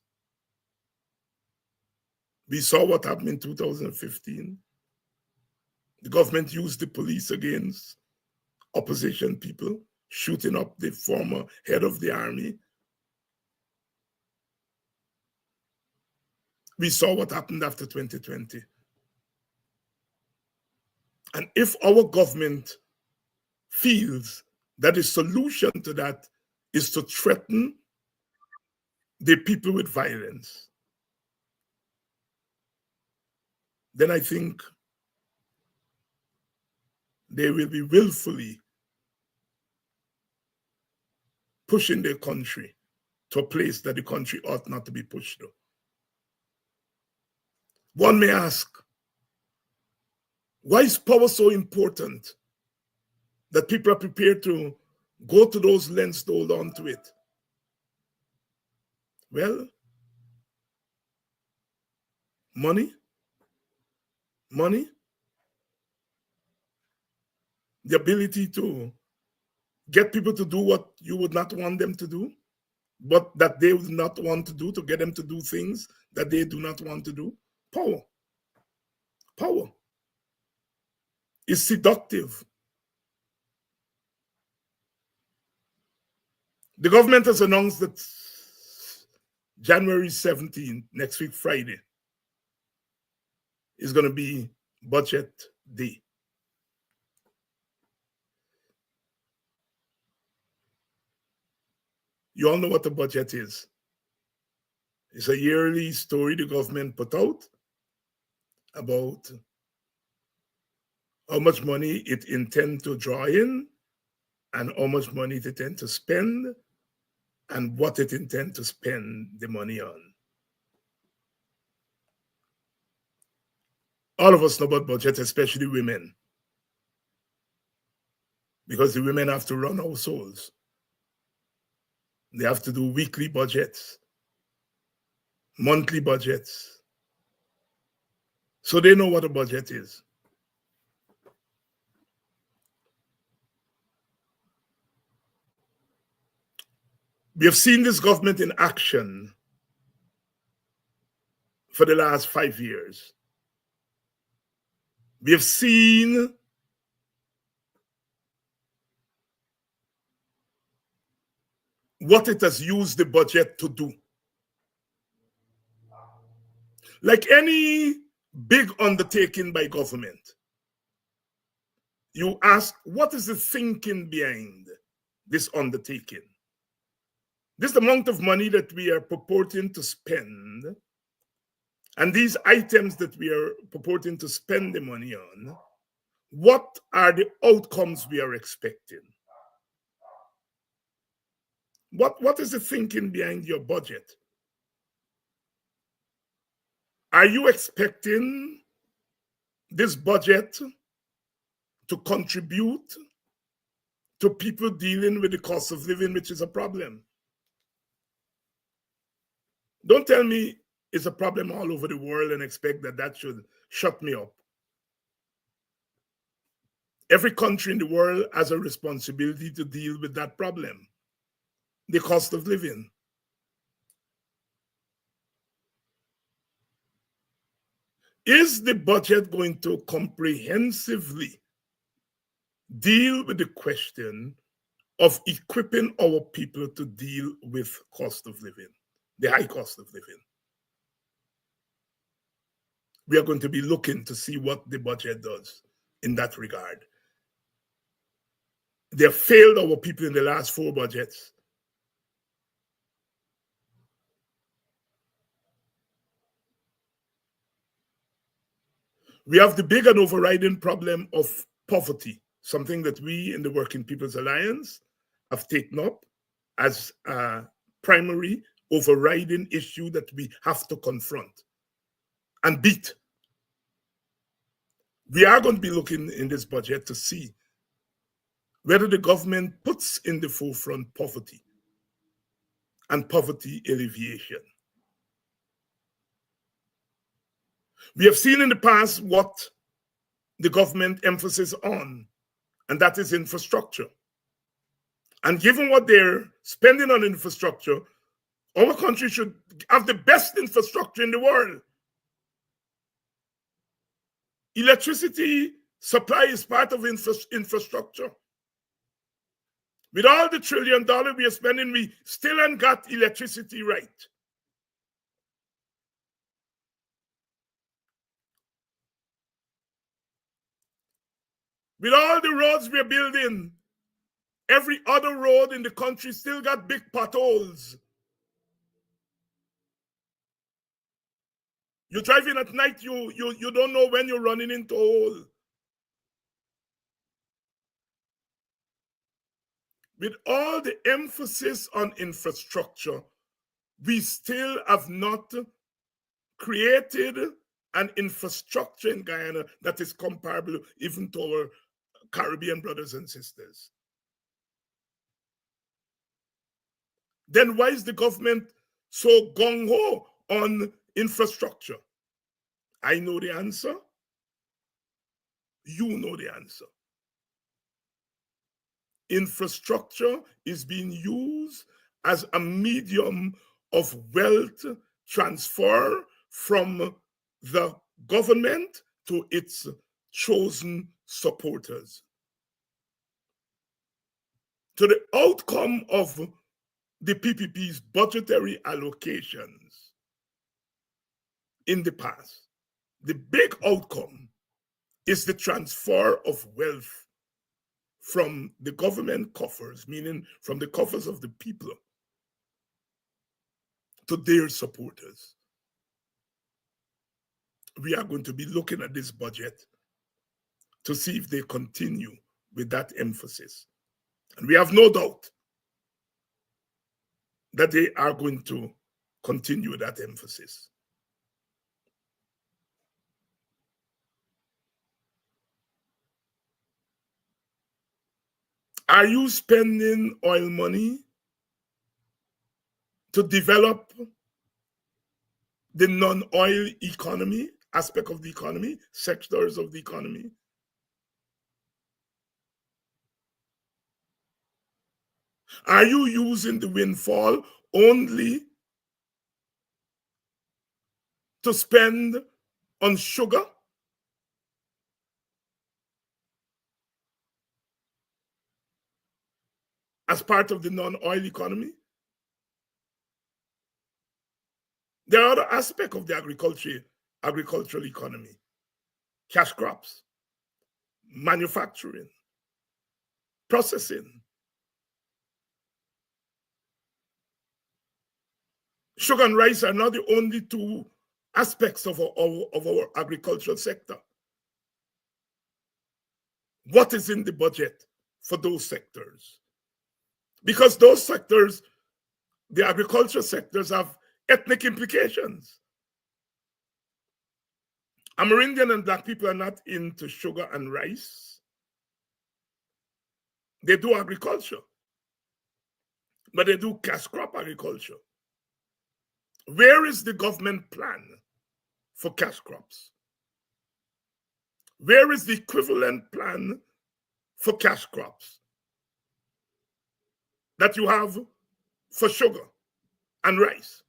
We saw what happened in 2015. The government used the police against opposition people, shooting up the former head of the army. We saw what happened after 2020. And if our government feels that the solution to that is to threaten the people with violence, then I think they will be willfully pushing their country to a place that the country ought not to be pushed to. One may ask, why is power so important that people are prepared to go to those lengths to hold on to it? Well, money, the ability to get people to do what you would not want them to do, but that they would not want to do, to get them to do things that they do not want to do. Power is seductive. The government has announced that January 17th, next week, Friday, is going to be budget day. You all know what the budget is. It's a yearly story the government put out about how much money it intends to draw in and how much money it intends to spend and what it intends to spend the money on. All of us know about budget, especially women, because the women have to run households. They have to do weekly budgets, monthly budgets. So they know what a budget is. We have seen this government in action for the last 5 years. We have seen what it has used the budget to do. Like any big undertaking by government, you ask, what is the thinking behind this undertaking? This amount of money that we are purporting to spend, and these items that we are purporting to spend the money on, what are the outcomes we are expecting? What is the thinking behind your budget? Are you expecting this budget to contribute to people dealing with the cost of living, which is a problem? Don't tell me it's a problem all over the world and expect that that should shut me up. Every country in the world has a responsibility to deal with that problem, the cost of living. Is the budget going to comprehensively deal with the question of equipping our people to deal with cost of living, the high cost of living? We are going to be looking to see what the budget does in that regard. They have failed our people in the last 4 budgets. We have the big and overriding problem of poverty, something that we in the Working People's Alliance have taken up as a primary overriding issue that we have to confront and beat. We are going to be looking in this budget to see whether the government puts in the forefront poverty and poverty alleviation. We have seen in the past what the government emphasis on, and that is infrastructure. And given what they're spending on infrastructure, our country should have the best infrastructure in the world. Electricity supply is part of infrastructure. With all the $1 trillion we are spending, we still ain't got electricity right. With all the roads we are building, every other road in the country still got big potholes. You're driving at night, you don't know when you're running into a hole. With all the emphasis on infrastructure, we still have not created an infrastructure in Guyana that is comparable even to our Caribbean brothers and sisters. Then why is the government so gung-ho on infrastructure? I know the answer. You know the answer. Infrastructure is being used as a medium of wealth transfer from the government to its chosen supporters. To the outcome of the PPP's budgetary allocations in the past, the big outcome is the transfer of wealth from the government coffers, meaning from the coffers of the people, to their supporters. We are going to be looking at this budget to see if they continue with that emphasis. And we have no doubt that they are going to continue that emphasis. Are you spending oil money to develop the non-oil economy, aspect of the economy, sectors of the economy? Are you using the windfall only to spend on sugar as part of the non-oil economy. There are other aspects of the agricultural economy: cash crops, manufacturing, processing. Sugar and rice are not the only two aspects of our agricultural sector. What is in the budget for those sectors? Because those sectors, the agricultural sectors, have ethnic implications. Amerindian and Black people are not into sugar and rice. They do agriculture, but they do cash crop agriculture. Where is the government plan for cash crops? Where is the equivalent plan for cash crops that you have for sugar and rice?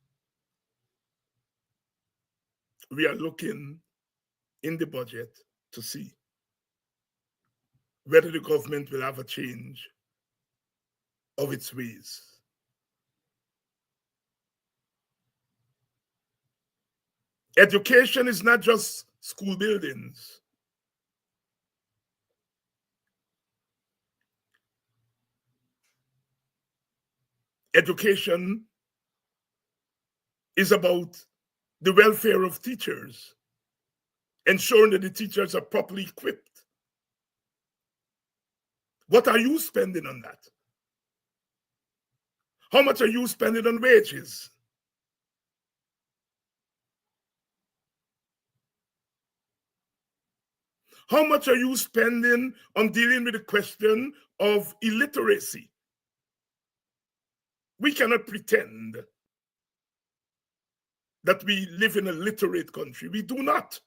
We are looking in the budget to see whether the government will have a change of its ways. Education is not just school buildings. Education is about the welfare of teachers, ensuring that the teachers are properly equipped. What are you spending on that? How much are you spending on wages? How much are you spending on dealing with the question of illiteracy? We cannot pretend that we live in a literate country. We do not.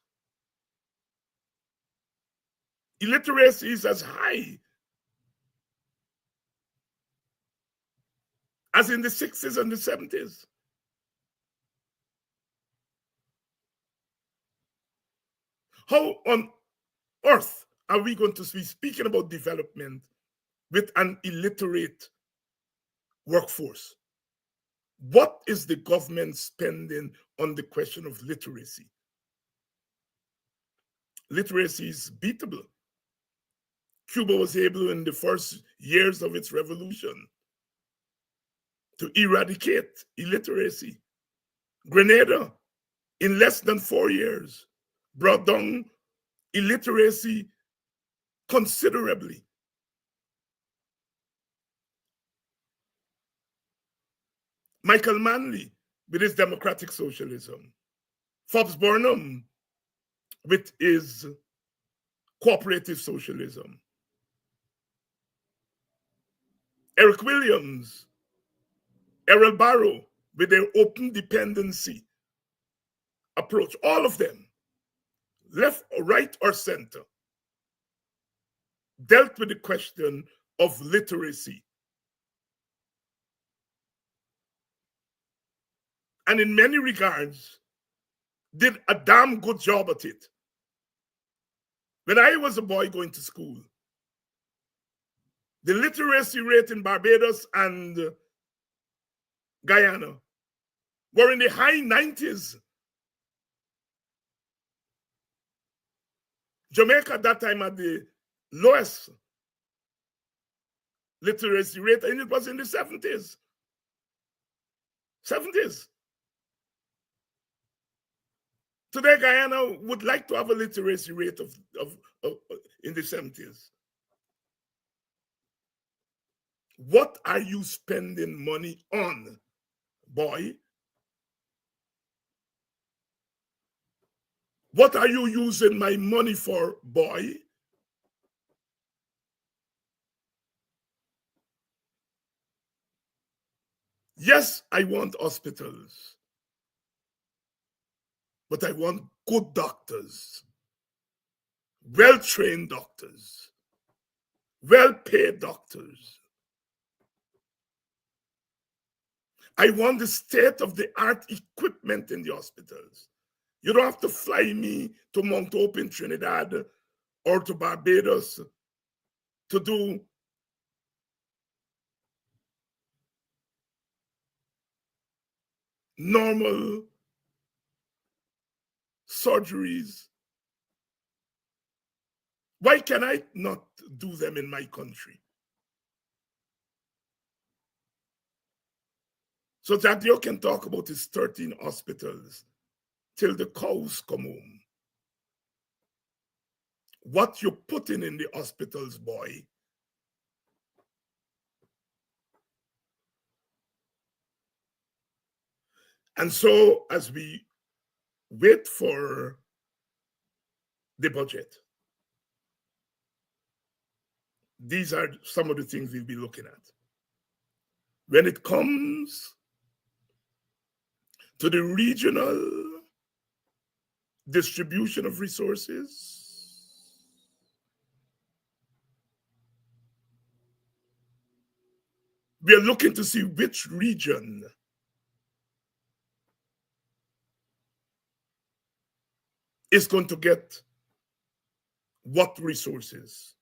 Illiteracy is as high as in the 60s and the 70s. How on earth are we going to be speaking about development with an illiterate workforce? What is the government spending on the question of literacy? Literacy is beatable. Cuba was able in the first years of its revolution to eradicate illiteracy. Grenada, in less than 4 years, brought down illiteracy considerably. Michael Manley with his democratic socialism. Forbes Burnham with his cooperative socialism. Eric Williams, Errol Barrow with their open dependency approach. All of them, left or right or center, dealt with the question of literacy. And in many regards, did a damn good job at it. When I was a boy going to school, the literacy rate in Barbados and Guyana were in the high 90s. Jamaica at that time had the lowest literacy rate, and it was in the 70s. 70s. Today, Guyana would like to have a literacy rate of in the 70s. What are you spending money on, boy? What are you using my money for, boy? Yes, I want hospitals, but I want good doctors, well-trained doctors, well-paid doctors. I want the state-of-the-art equipment in the hospitals. You don't have to fly me to Mount Hope in Trinidad or to Barbados to do normal surgeries. Why can I not do them in my country? So Jagdeo can talk about his 13 hospitals till the cows come home. What you're putting in the hospitals, boy, and so as we wait for the budget, these are some of the things we'll be looking at. When it comes to the regional distribution of resources, we are looking to see which region is going to get what resources.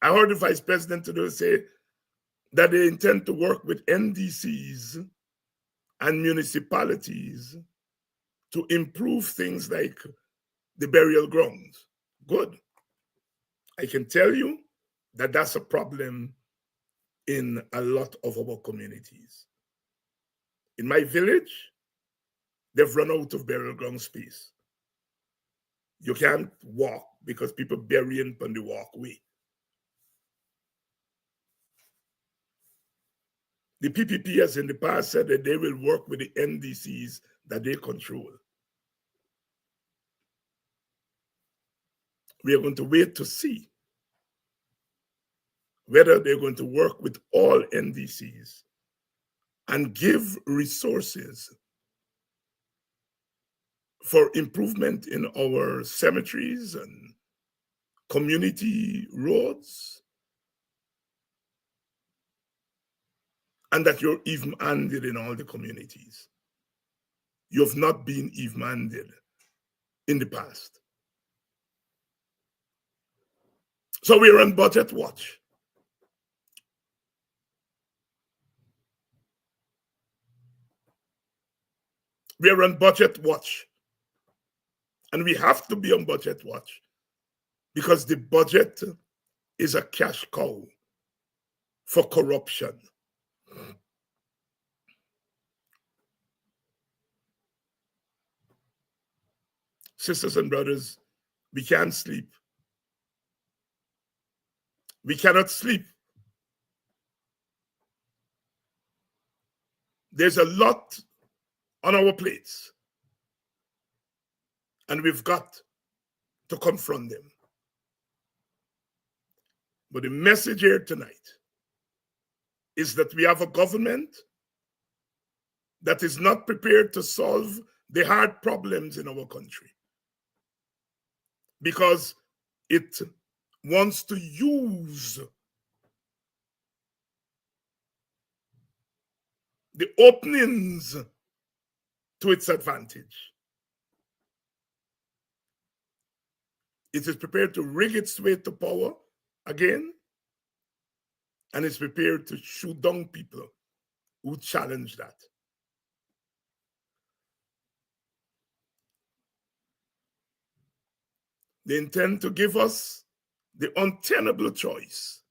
I heard the vice president today say that they intend to work with NDCs and municipalities to improve things like the burial grounds. Good. I can tell you that that's a problem in a lot of our communities. In my village, they've run out of burial ground space. You can't walk because people burying on the walkway. The PPP has in the past said that they will work with the NDCs that they control. We are going to wait to see whether they're going to work with all NDCs and give resources for improvement in our cemeteries and community roads, and that you're even-handed in all the communities. You have not been even-handed in the past. So we're on budget watch. We're on budget watch. And we have to be on budget watch because the budget is a cash cow for corruption. Sisters and brothers, we can't sleep. We cannot sleep. There's a lot on our plates, and we've got to confront them. But the message here tonight is that we have a government that is not prepared to solve the hard problems in our country because it wants to use the openings to its advantage. It is prepared to rig its way to power again, and it's prepared to shoot down people who challenge that. They intend to give us the untenable choice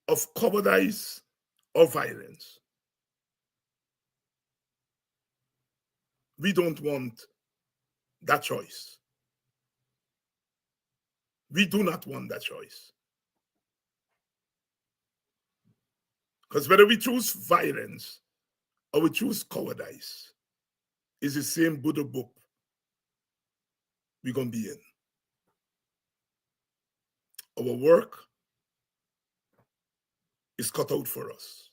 of cowardice or violence. We don't want that choice. We do not want that choice. Because whether we choose violence or we choose cowardice, is the same Buddha book we're going to be in. Our work is cut out for us.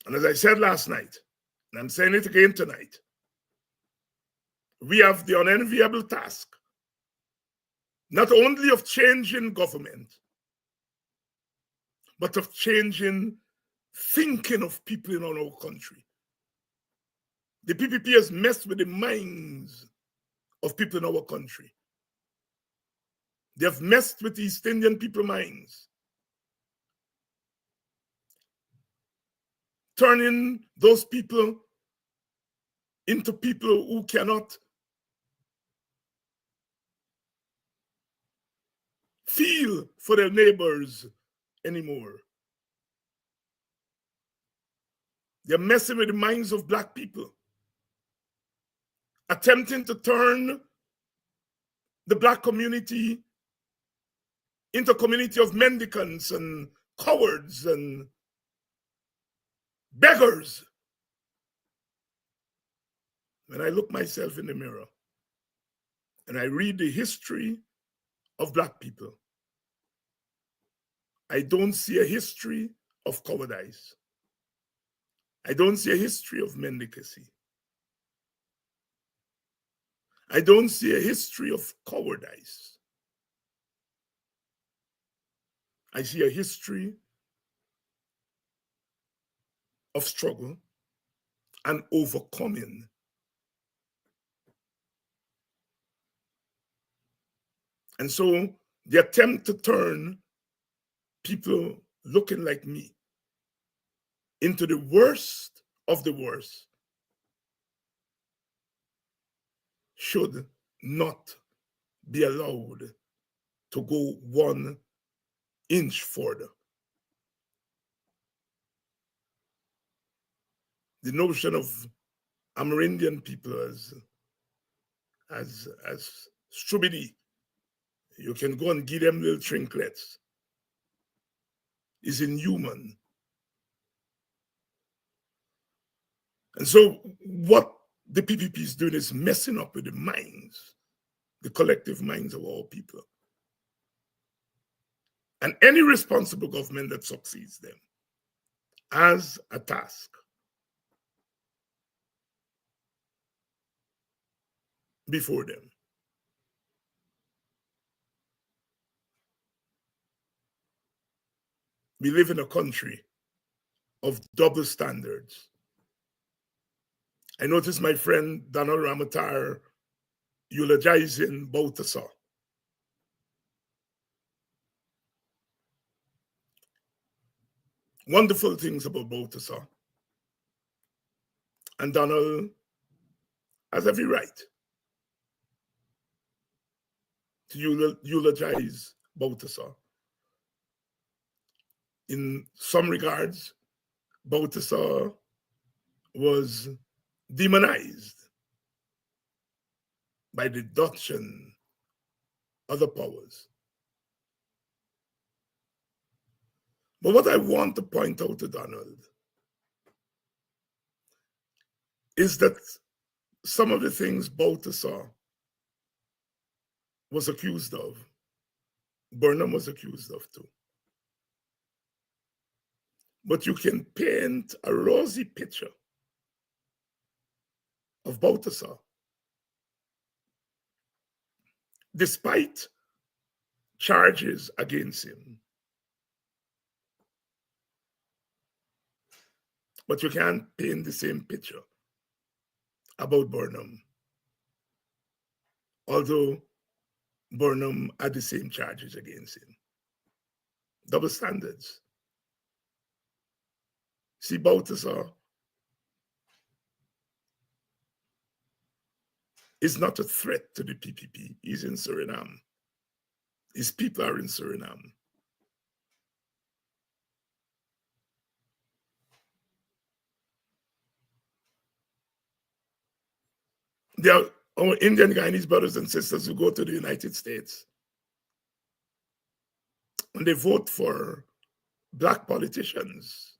And as I said last night, and I'm saying it again tonight, we have the unenviable task, not only of changing government, but of changing thinking of people in our country. The PPP has messed with the minds of people in our country. They have messed with East Indian people's minds. turning those people into people who cannot feel for their neighbors anymore. They're messing with the minds of Black people, attempting to turn the Black community into a community of mendicants and cowards and beggars. When I look myself in the mirror and I read the history of Black people, I don't see a history of cowardice. I don't see a history of mendicancy. I don't see a history of cowardice. I see a history of struggle and overcoming. And so the attempt to turn people looking like me into the worst of the worst should not be allowed to go 1 inch further. The notion of Amerindian people as stupidity, you can go and give them little trinkets, is inhuman. And so what the PPP is doing is messing up with the minds, the collective minds of all people. And any responsible government that succeeds them has a task. Before them. We live in a country of double standards. I noticed my friend Donald Ramatar eulogizing Balthasar. Wonderful things about Balthasar. And Donald has every right to eulogize Balthasar. In some regards, Balthasar was demonized by the Dutch and other powers. But what I want to point out to Donald is that some of the things Balthasar was accused of, Burnham was accused of too. But you can paint a rosy picture of Balthasar, despite charges against him. But you can't paint the same picture about Burnham, although Burnham had the same charges against him. Double standards. See, Balthasar is not a threat to the PPP. He's in Suriname. His people are in Suriname. They are our Indian Guyanese brothers and sisters who go to the United States and they vote for Black politicians.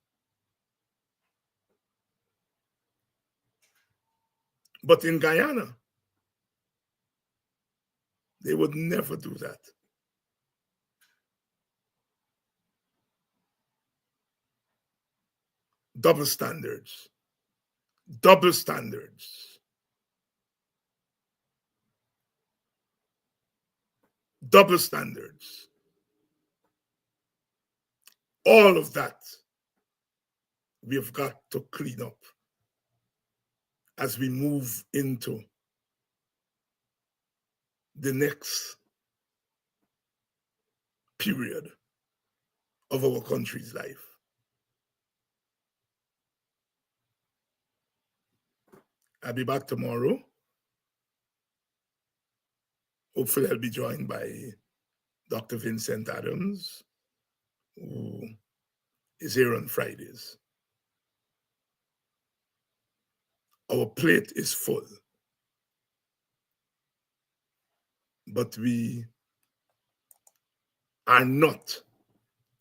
But in Guyana, they would never do that. Double standards. Double standards. Double standards. All of that we've got to clean up as we move into the next period of our country's life. I'll be back tomorrow. Hopefully, I'll be joined by Dr. Vincent Adams, who is here on Fridays. Our plate is full, but we are not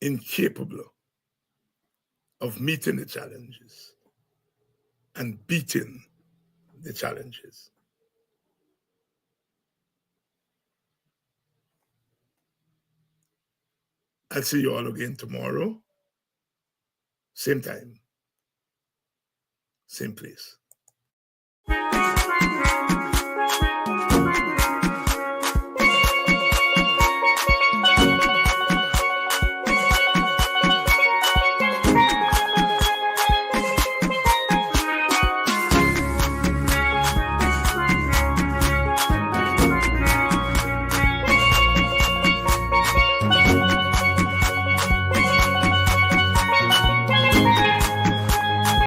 incapable of meeting the challenges and beating the challenges. I'll see you all again tomorrow. Same time, same place.